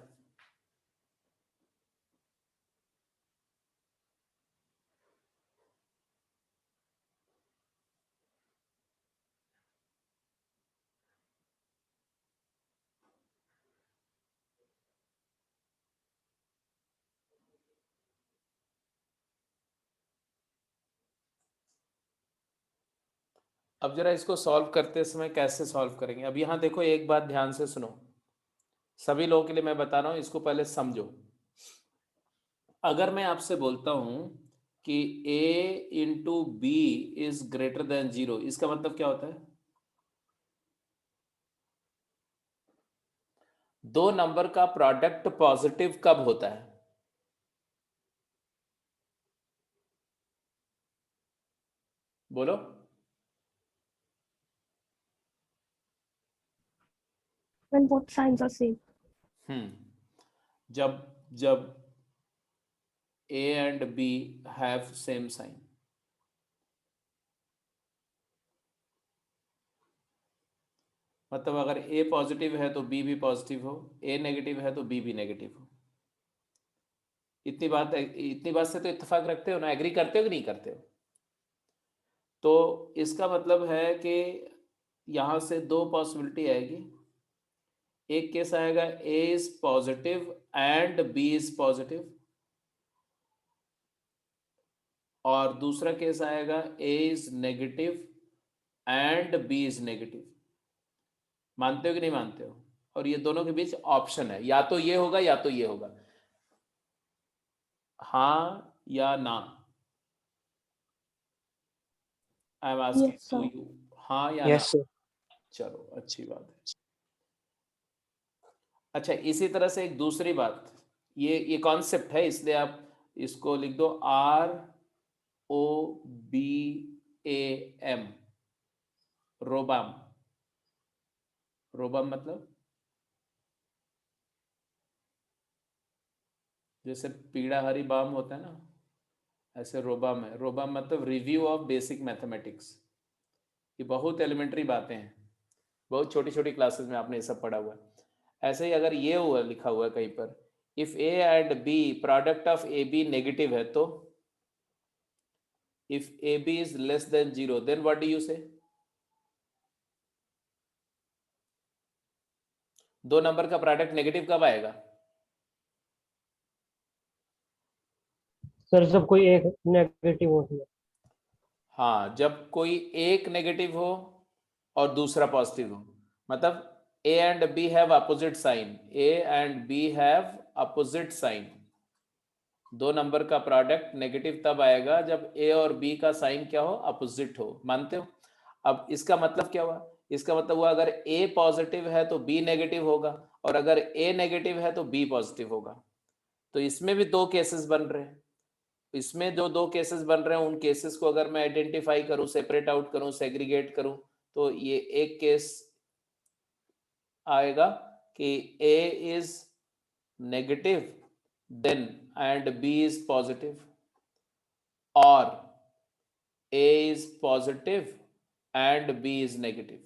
अब जरा इसको solve करते समय कैसे सॉल्व करेंगे। अब यहाँ देखो एक बात ध्यान से सुनो, सभी लोगों के लिए मैं बता रहा हूँ, इसको पहले समझो। अगर मैं आपसे बोलता हूं कि a into b is greater than 0, इसका मतलब क्या होता है? दो नंबर का प्रोडक्ट पॉजिटिव कब होता है? बोलो। When both signs are same. जब जब a and b have same sign. मतलब अगर a पॉजिटिव है तो b भी पॉजिटिव हो, a नेगेटिव है तो b भी नेगेटिव हो। इतनी बात से तो इत्तेफाक रखते हो ना, एग्री करते हो कि नहीं करते हो? तो इसका मतलब है कि यहां से दो पॉसिबिलिटी आएगी। एक केस आएगा a is positive and b is positive, और दूसरा केस आएगा a is negative and b is negative. मानते हो कि नहीं मानते हो? और ये दोनों के बीच ऑप्शन है, या तो ये होगा या तो ये होगा, हाँ या ना। I am asking Yes, to sir. You, हाँ या यस ना? सर। चलो अच्छी बात है। अच्छा इसी तरह से एक दूसरी बात, ये कॉन्सेप्ट है इसलिए आप इसको लिख दो, ROBAM, रोबाम। रोबाम मतलब जैसे पीड़ा हरी बाम होता है ना, ऐसे रोबाम है। रोबाम मतलब रिव्यू ऑफ बेसिक मैथमेटिक्स। ये बहुत एलिमेंट्री बातें हैं, बहुत छोटी छोटी क्लासेस में आपने ये सब पढ़ा हुआ है। ऐसे ही अगर ये हुआ लिखा हुआ है कहीं पर, if a and b product of a b negative है, तो if a b is less than 0 then what do you say? दो नंबर का प्रोडक्ट नेगेटिव कब आएगा? सर जब कोई एक नेगेटिव होती है। हाँ, जब कोई एक नेगेटिव हो और दूसरा पॉजिटिव हो, मतलब A and B have opposite sign, A and B have opposite sign. दो नंबर का प्रोडक्ट नेगेटिव तब आएगा जब A और B का साइन क्या हो? अपोजिट हो। मानते हो? अब इसका मतलब क्या हुआ? इसका मतलब हुआ अगर A पॉजिटिव है तो B नेगेटिव होगा, और अगर A नेगेटिव है तो B पॉजिटिव होगा। तो इसमें भी दो केसेस बन रहे हैं। इसमें जो दो केसेस बन रहे हैं उन केसेस को अगर मैं आइडेंटिफाई करूं, सेपरेट आउट करूं, सेग्रीगेट करूं, तो ये एक केस आएगा कि A is negative then and B is positive, or A is positive and B is negative.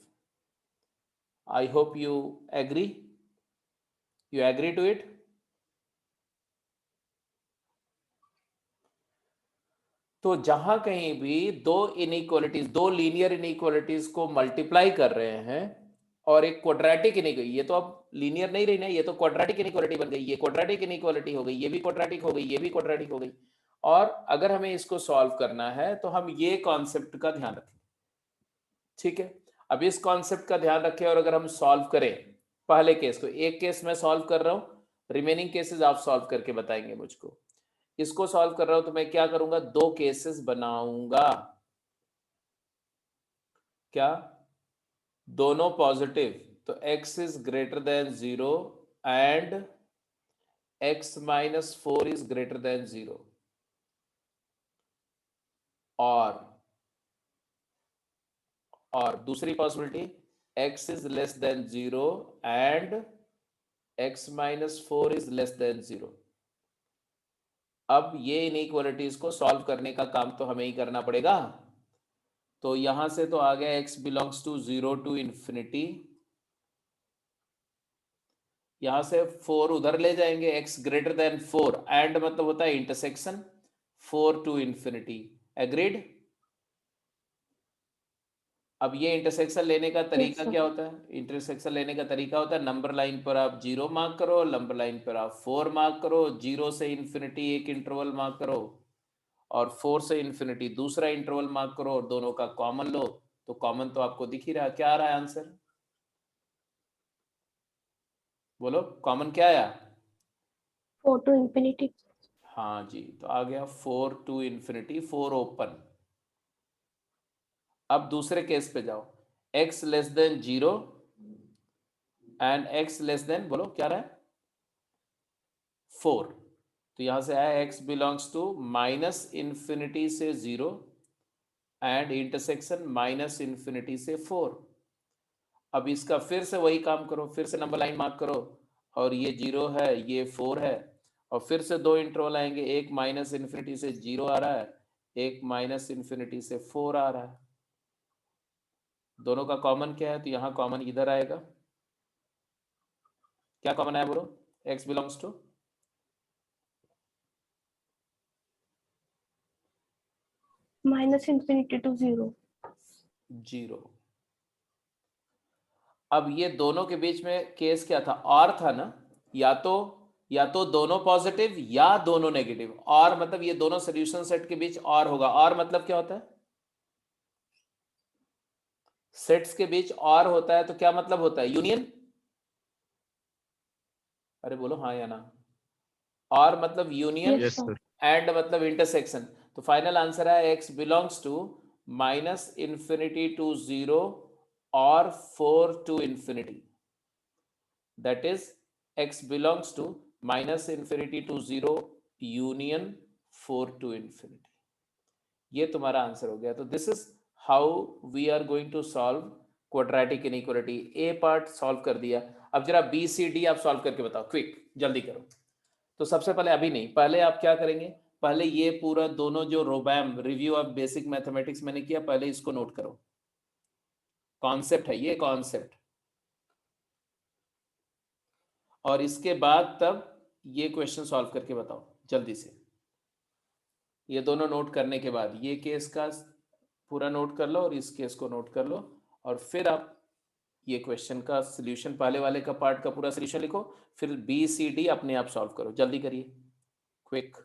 I hope you agree. You agree to it? तो जहां कहीं भी दो इनइक्वालिटीज, दो लीनियर इनइक्वालिटीज को मल्टीप्लाई कर रहे हैं और एक क्वाड्रेटिक इनइक्वालिटी, ये तो अब लीनियर नहीं रही ना, ये तो क्वाड्रेटिक इनइक्वालिटी बन गई, ये क्वाड्रेटिक इनइक्वालिटी हो गई, ये भी क्वाड्रेटिक हो गई, ये भी क्वाड्रेटिक हो गई। और अगर हमें इसको सॉल्व करना है तो हम ये कॉन्सेप्ट का ध्यान रखें, ठीक है? अब इस कॉन्सेप्ट का ध्यान रखें और अगर हम सॉल्व करें पहले केस को, एक केस मैं सॉल्व कर रहा हूं, रिमेनिंग केसेस आप सॉल्व करके बताएंगे मुझको। इसको सॉल्व कर रहा हूं तो मैं क्या करूंगा? दो केसेस बनाऊंगा। क्या? दोनों पॉजिटिव, तो x is greater than 0 and x minus 4 is greater than 0, और दूसरी possibility x is less than 0 and x minus 4 is less than 0। अब ये इनइक्वालिटीज को सॉल्व करने का काम तो हमें ही करना पड़ेगा। तो यहां से तो आ गया x belongs to 0 to infinity, यहां से 4 उधर ले जाएंगे, x ग्रेटर देन 4, एंड मतलब होता है इंटरसेक्शन 4 टू इंफिनिटी। एग्रीड? अब ये इंटरसेक्शन लेने का तरीका क्या होता है? इंटरसेक्शन लेने का तरीका होता है नंबर लाइन पर आप 0 मार्क करो, नंबर लाइन पर आप 4 मार्क करो, 0 से इंफिनिटी एक इंटरवल मार्क करो, और 4 से इंफिनिटी दूसरा इंटरवल मार्क करो, और दोनों का कॉमन लो। तो कॉमन तो आपको दिख ही रहा, क्या आ रहा है आंसर? बोलो, कॉमन क्या आया? 4 to infinity. हाँ जी, तो आ गया 4 टू इंफिनिटी, 4 ओपन। अब दूसरे केस पे जाओ, x less than 0 and x less then, बोलो क्या रहा है? 4। तो यहां से आया x belongs to minus infinity से 0 एंड इंटरसेक्शन माइनस इंफिनिटी से 4। अब इसका फिर से वही काम करो, फिर से नंबर लाइन मार्क करो, और ये 0 है, ये 4 है, और फिर से दो इंटरवल आएंगे, एक माइनस इंफिनिटी से 0 आ रहा है, एक माइनस इंफिनिटी से 4 आ रहा है। दोनों का कॉमन क्या है? तो यहां कॉमन इधर आएगा। क्या कॉमन है बोलो? x belongs to Minus infinity to 0. 0। अब ये दोनों के बीच में केस क्या था? और था ना, या तो दोनों पॉजिटिव या दोनों नेगेटिव, और मतलब ये दोनों सॉल्यूशन सेट के बीच और होगा। और मतलब क्या होता है? सेट्स के बीच और होता है तो क्या मतलब होता है? यूनियन। अरे बोलो हाँ या ना। और मतलब यूनियन, Yes, sir. एंड मतलब इंटरसेक्शन। तो फाइनल आंसर है x belongs to minus infinity to 0 और 4 to infinity. That is x belongs to minus infinity to 0 union 4 to infinity. ये तुम्हारा आंसर हो गया। तो this is how we are going to solve quadratic inequality. A part solve कर दिया, अब जरा बी सी डी आप सॉल्व करके बताओ, क्विक जल्दी करो। तो सबसे पहले, अभी नहीं, पहले आप क्या करेंगे? पहले ये पूरा दोनों जो रोबैम रिव्यू ऑफ बेसिक मैथमेटिक्स मैंने किया, पहले इसको नोट करो। कॉन्सेप्ट है ये, कॉन्सेप्ट। और इसके बाद तब ये क्वेश्चन सॉल्व करके बताओ जल्दी से। ये दोनों नोट करने के बाद ये केस का पूरा नोट कर लो और इस केस को नोट कर लो, और फिर आप ये क्वेश्चन का सॉल्यूशन, पहले वाले का पार्ट का पूरा सॉल्यूशन लिखो, फिर बी सी डी अपने आप सॉल्व करो। जल्दी करिए, क्विक।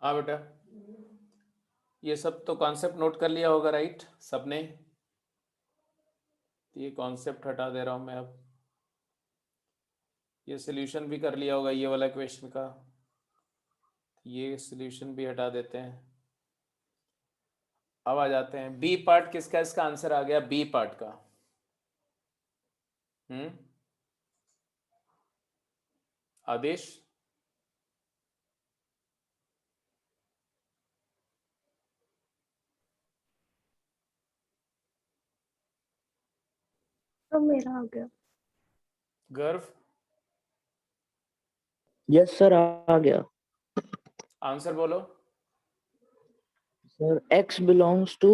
हाँ बेटा, ये सब तो कॉन्सेप्ट नोट कर लिया होगा राइट सबने? ये कॉन्सेप्ट हटा दे रहा हूँ मैं अब। ये सॉल्यूशन भी कर लिया होगा ये वाला क्वेश्चन का, ये सॉल्यूशन भी हटा देते हैं। अब आ जाते हैं बी पार्ट किसका, इसका आंसर आ गया बी पार्ट का। आदेश, तो मेरा आ गया। गर्व, यस सर, आ गया आंसर बोलो। Sir. x belongs to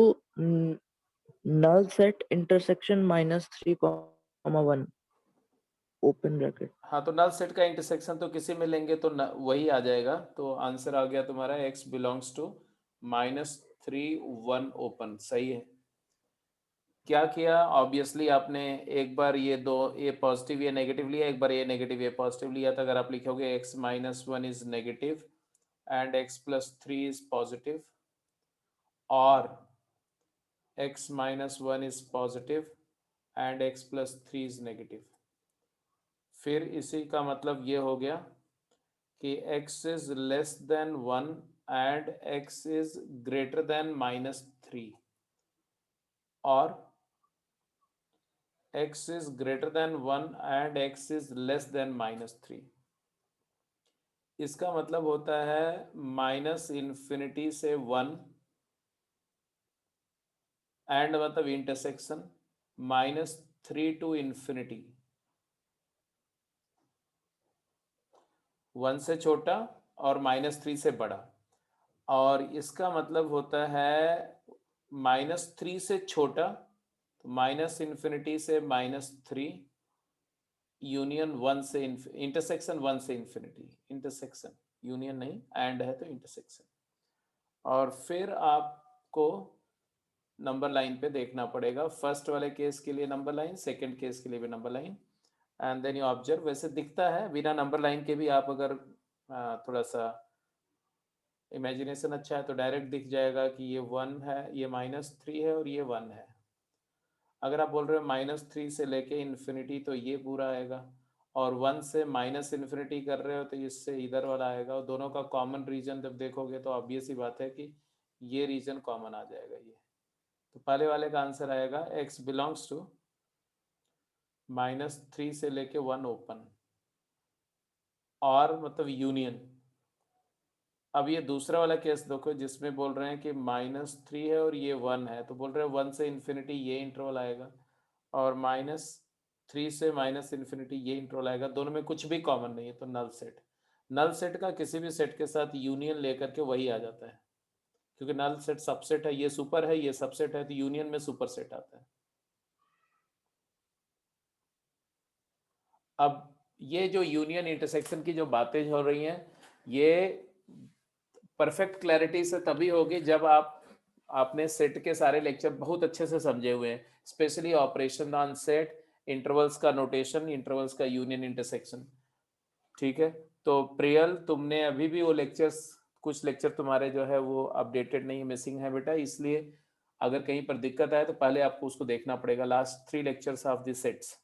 null set intersection -3, 1 open bracket। हाँ तो नल सेट का इंटरसेक्शन तो किसी में लेंगे तो वही आ जाएगा, तो आंसर आ गया तुम्हारा x बिलोंग्स टू -3 1 ओपन। सही है। क्या किया, ऑब्वियसली आपने एक बार ये दो, ये पॉजिटिव ये नेगेटिव लिया, एक बार ये नेगेटिव ये पॉजिटिव लिया था। अगर आप लिखोगे x -1 is negative and x +3 is positive, और x -1 is positive and x +3 is negative, फिर इसी का मतलब ये हो गया कि x is less then 1 and x is greater than -3, और x is greater than 1 and x is less than -3। इसका मतलब होता है -∞ से 1 एंड मतलब इंटरसेक्शन -3 to ∞, 1 से छोटा और -3 से बड़ा। और इसका मतलब होता है -3 से छोटा तो -∞ से -3 यूनियन 1 से इंटरसेक्शन 1 से ∞, इंटरसेक्शन यूनियन नहीं, एंड है तो इंटरसेक्शन। और फिर आपको नंबर लाइन पे देखना पड़ेगा, फर्स्ट वाले केस के लिए नंबर लाइन, सेकंड केस के लिए भी number line, and then you observe. वैसे दिखता है बिना नंबर लाइन के भी, आप अगर थोड़ा सा इमेजिनेशन अच्छा है तो डायरेक्ट दिख जाएगा कि ये 1 है, ये -3 है और ये 1 है। अगर आप बोल रहे हो -3 से लेके इन्फिनिटी तो ये पूरा आएगा, और 1 से -∞ कर रहे हो तो इससे इधर वाला आएगा, और दोनों का कॉमन रीजन जब देखोगे तो ऑब्वियस ही बात है कि ये रीजन कॉमन आ जाएगा। ये तो पहले वाले का आंसर आएगा x बिलोंग्स टू -3 से लेके 1 ओपन, और मतलब यूनियन। अब ये दूसरा वाला केस देखो जिसमें बोल रहे हैं कि -3 है और ये 1 है, तो बोल रहे हैं 1 से इन्फिनिटी ये इंटरवल आएगा, और -3 से -∞ ये इंटरवल आएगा। दोनों में कुछ भी कॉमन नहीं है, तो नल सेट। नल सेट का किसी भी सेट के साथ यूनियन लेकर के वही आ जाता है, क्योंकि नल सेट सबसेट है, ये सुपर है ये सबसेट है, तो यूनियन में सुपर सेट आता है। अब ये जो यूनियन इंटरसेक्शन की जो बातें हो रही हैं, ये परफेक्ट क्लैरिटी से तभी होगी जब आपने सेट के सारे लेक्चर बहुत अच्छे से समझे हुए हैं, specially operation on set, intervals का नोटेशन, इंटरवल्स का यूनियन इंटरसेक्शन। ठीक है, तो प्रियल तुमने अभी भी वो लेक्चर्स, कुछ लेक्चर तुम्हारे जो है वो अपडेटेड नहीं, मिसिंग है बेटा, इसलिए अगर कहीं पर दिक्कत आए तो पहले आपको उसको देखना पड़ेगा, last 3 lectures of the sets.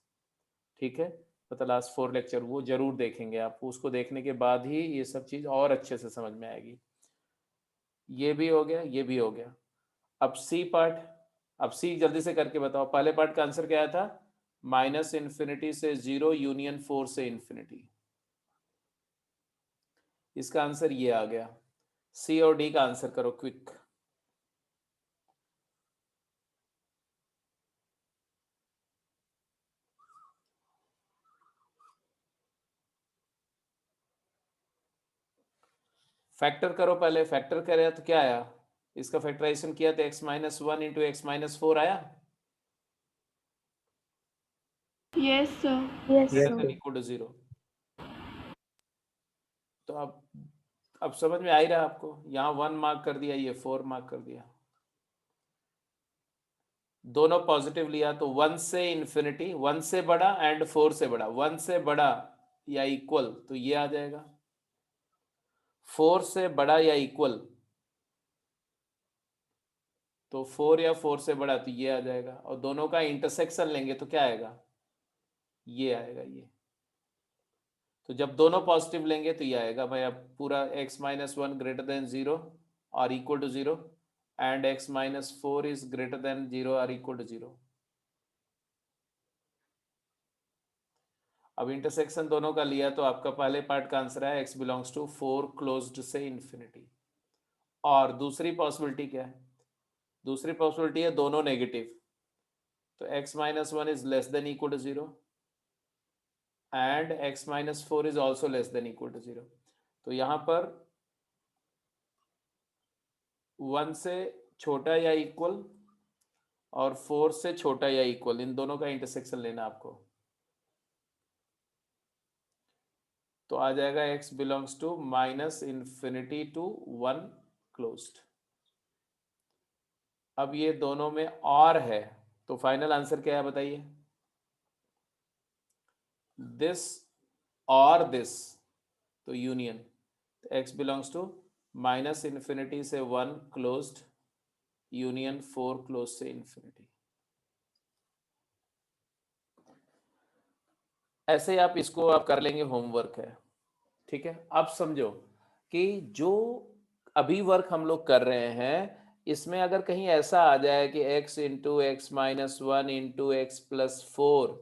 ठीक है, मतलब लास्ट 4 लेक्चर वो जरूर देखेंगे आप, उसको देखने के बाद ही ये सब चीज और अच्छे से समझ में आएगी। ये भी हो गया, ये भी हो गया। अब सी पार्ट, अब सी जल्दी से करके बताओ। पहले पार्ट का आंसर क्या था? -∞ से 0 यूनियन 4 से इन्फिनिटी। इसका आंसर ये आ गया। सी और डी का आंसर करो क्विक। फैक्टर करो पहले, फैक्टर करे तो क्या आया? इसका फैक्टराइजेशन किया तो x -1 इंटू x -4 आया। Yes sir. Yes sir. Equal to 0। तो अब समझ में आ ही रहा आपको, यहाँ 1 मार्क कर दिया, ये 4 मार्क कर दिया, दोनों पॉजिटिव लिया तो 1 से इन्फिनिटी, 1 से बड़ा एंड 4 से बड़ा, 1 से बड़ा या इक्वल तो ये आ जाएगा, 4 से बड़ा या इक्वल, तो 4 या 4 से बड़ा तो ये आ जाएगा, और दोनों का इंटरसेक्शन लेंगे तो क्या आएगा, ये आएगा ये। तो जब दोनों पॉजिटिव लेंगे तो ये आएगा भाई, अब पूरा x माइनस 1 ग्रेटर देन 0 और equal to 0 and x minus 4 is greater than 0 और इक्वल टू 0। अब इंटरसेक्शन दोनों का लिया तो आपका पहले पार्ट का आंसर है x बिलोंग्स टू 4 क्लोज्ड से इंफिनिटी। और दूसरी पॉसिबिलिटी क्या है, दूसरी पॉसिबिलिटी है दोनों नेगेटिव, तो x minus 1 is less than equal to 0 and x minus 4 is also less than equal to 0। तो यहां पर 1 से छोटा या इक्वल और 4 से छोटा या इक्वल, इन दोनों का इंटरसेक्शन लेना आपको। तो आ जाएगा x belongs to minus infinity to 1 closed. अब ये दोनों में और है, तो फाइनल आंसर क्या है बताइए, दिस और दिस, तो union, x belongs to minus infinity से 1 क्लोज्ड यूनियन 4 क्लोज से इन्फिनिटी। ऐसे आप इसको आप कर लेंगे, होमवर्क है, ठीक है। अब समझो कि जो अभी वर्क हम लोग कर रहे हैं, इसमें अगर कहीं ऐसा आ जाए कि x into x minus 1 into x plus 4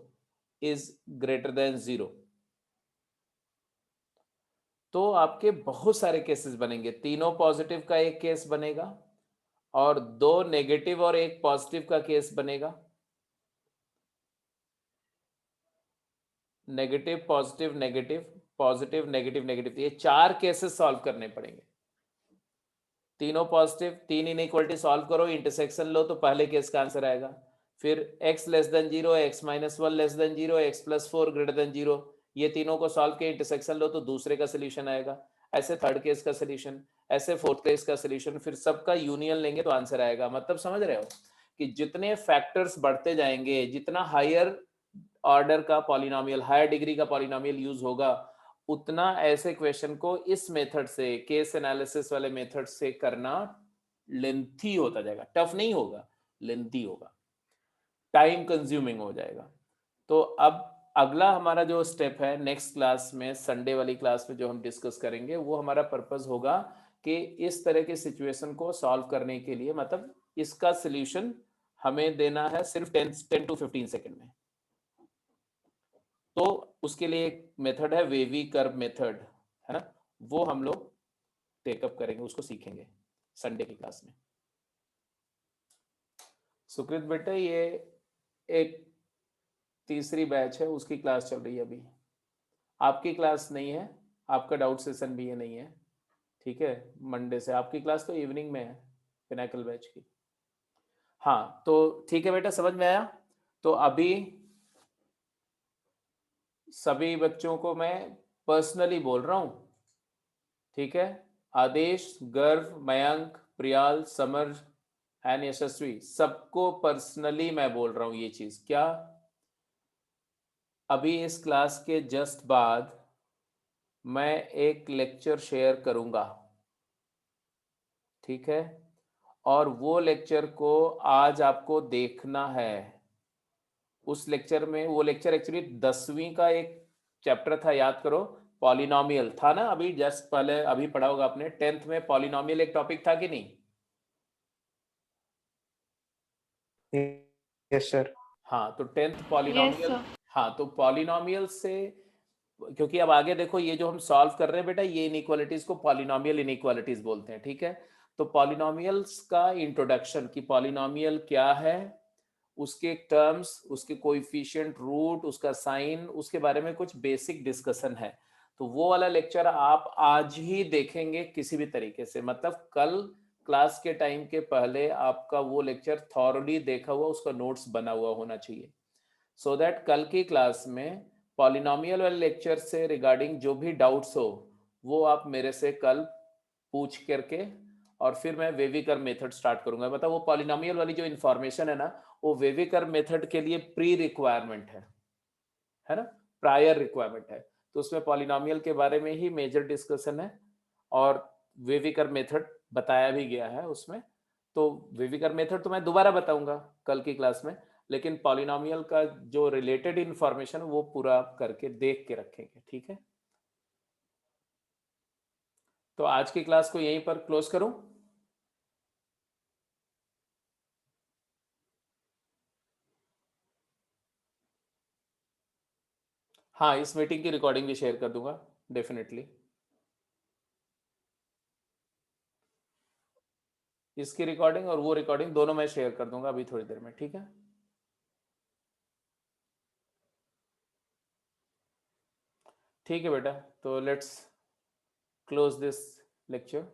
is greater than 0, तो आपके बहुत सारे केसेस बनेंगे। तीनों पॉजिटिव का एक केस बनेगा और 2 नेगेटिव और एक पॉजिटिव का केस बनेगा। Negative positive negative positive negative negative, ये 4 केसेस सॉल्व करने पड़ेंगे। तीनों पॉजिटिव, 3 इनइक्वालिटी सॉल्व करो, इंटरसेक्शन लो तो पहले केस का आंसर आएगा। फिर x less than 0, x minus 1 less than 0, x plus 4 greater than 0, ये तीनों को सॉल्व के इंटरसेक्शन लो तो दूसरे का सोल्यूशन आएगा। ऐसे थर्ड केस का सोल्यूशन, ऐसे फोर्थ केस का सोल्यूशन, फिर सबका यूनियन लेंगे तो आंसर आएगा। मतलब समझ रहे हो कि जितने फैक्टर्स बढ़ते जाएंगे, जितना हायर ऑर्डर का पॉलिनोमियल, हायर डिग्री का पॉलिनोमियल यूज होगा, उतना ऐसे क्वेश्चन को इस मेथड से, केस एनालिसिस वाले मेथड से करना लेंथी होता जाएगा। टफ नहीं होगा, लेंथी होगा, टाइम कंज्यूमिंग हो जाएगा। तो अब अगला हमारा जो स्टेप है नेक्स्ट क्लास में, संडे वाली क्लास में जो हम डिस्कस करेंगे, वो हमारा पर्पस होगा कि इस तरह के सिचुएशन को सॉल्व करने के लिए, मतलब इसका सॉल्यूशन हमें देना है सिर्फ 10 to 15 सेकंड में। तो उसके लिए एक मेथड है वेवी कर्व मेथड, है ना, वो हम लोग टेकअप करेंगे, उसको सीखेंगे संडे की क्लास में। सुकृत बेटा, ये एक तीसरी बैच है, उसकी क्लास चल रही है अभी, आपकी क्लास नहीं है, आपका डाउट सेशन भी ये नहीं है, ठीक है। मंडे से आपकी क्लास तो इवनिंग में है, पिनाकल बैच की। हाँ तो ठीक है बेटा, समझ में आया। तो अभी सभी बच्चों को मैं पर्सनली बोल रहा हूँ, ठीक है। आदेश, गर्व, मयंक, प्रियाल, समर एंड यशस्वी, सबको पर्सनली मैं बोल रहा हूँ ये चीज। क्या अभी इस क्लास के जस्ट बाद मैं एक लेक्चर शेयर करूंगा, ठीक है, और वो लेक्चर को आज आपको देखना है। उस लेक्चर में, वो लेक्चर एक्चुअली 10वीं का एक चैप्टर था, याद करो, पॉलिनोमियल था ना, अभी जस्ट पहले अभी पढ़ा होगा आपने, 10th में पॉलिनोमियल एक टॉपिक था कि नहीं? Yes sir. हाँ तो 10th पॉलिनोमियल, हाँ तो पॉलिनोमियल से, क्योंकि अब आगे देखो ये जो हम सॉल्व कर रहे हैं बेटा, ये इनइक्वालिटीज को पॉलिनोमियल इनइक्वालिटीज बोलते हैं, ठीक है। तो पॉलिनोमियल्स का इंट्रोडक्शन, कि पॉलिनोमियल क्या है, उसके टर्म्स, उसके कोएफिशिएंट, रूट, उसका साइन, उसके बारे में कुछ बेसिक डिस्कशन है। तो वो वाला लेक्चर आप आज ही देखेंगे किसी भी तरीके से, मतलब कल क्लास के टाइम के पहले आपका वो लेक्चर थॉरली देखा हुआ, उसका नोट्स बना हुआ होना चाहिए, सो दैट कल की क्लास में पॉलिनोमियल वाले लेक्चर से रिगार्डिंग जो भी डाउट्स हो वो आप मेरे से कल पूछ करके, और फिर मैं वेवी कर्व मेथड स्टार्ट करूंगा। मतलब वो पॉलिनोमियल वाली जो इन्फॉर्मेशन है ना, वो वेवी कर्व मेथड के लिए प्री रिक्वायरमेंट है ना, प्रायर रिक्वायरमेंट है। तो उसमें पॉलिनोमियल के बारे में ही मेजर डिस्कशन है, और वेविकर मेथड बताया भी गया है उसमें। तो वेविकर मेथड तो मैं दोबारा बताऊंगा कल की क्लास में, लेकिन पॉलिनोमियल का जो रिलेटेड इंफॉर्मेशन वो पूरा करके देख के रखेंगे, ठीक है। तो आज की क्लास को यहीं पर क्लोज करूं। हाँ, इस मीटिंग की रिकॉर्डिंग भी शेयर कर दूंगा डेफिनेटली। इसकी रिकॉर्डिंग और वो रिकॉर्डिंग दोनों मैं शेयर कर दूंगा अभी थोड़ी देर में, ठीक है। ठीक है बेटा, तो लेट्स क्लोज दिस लेक्चर।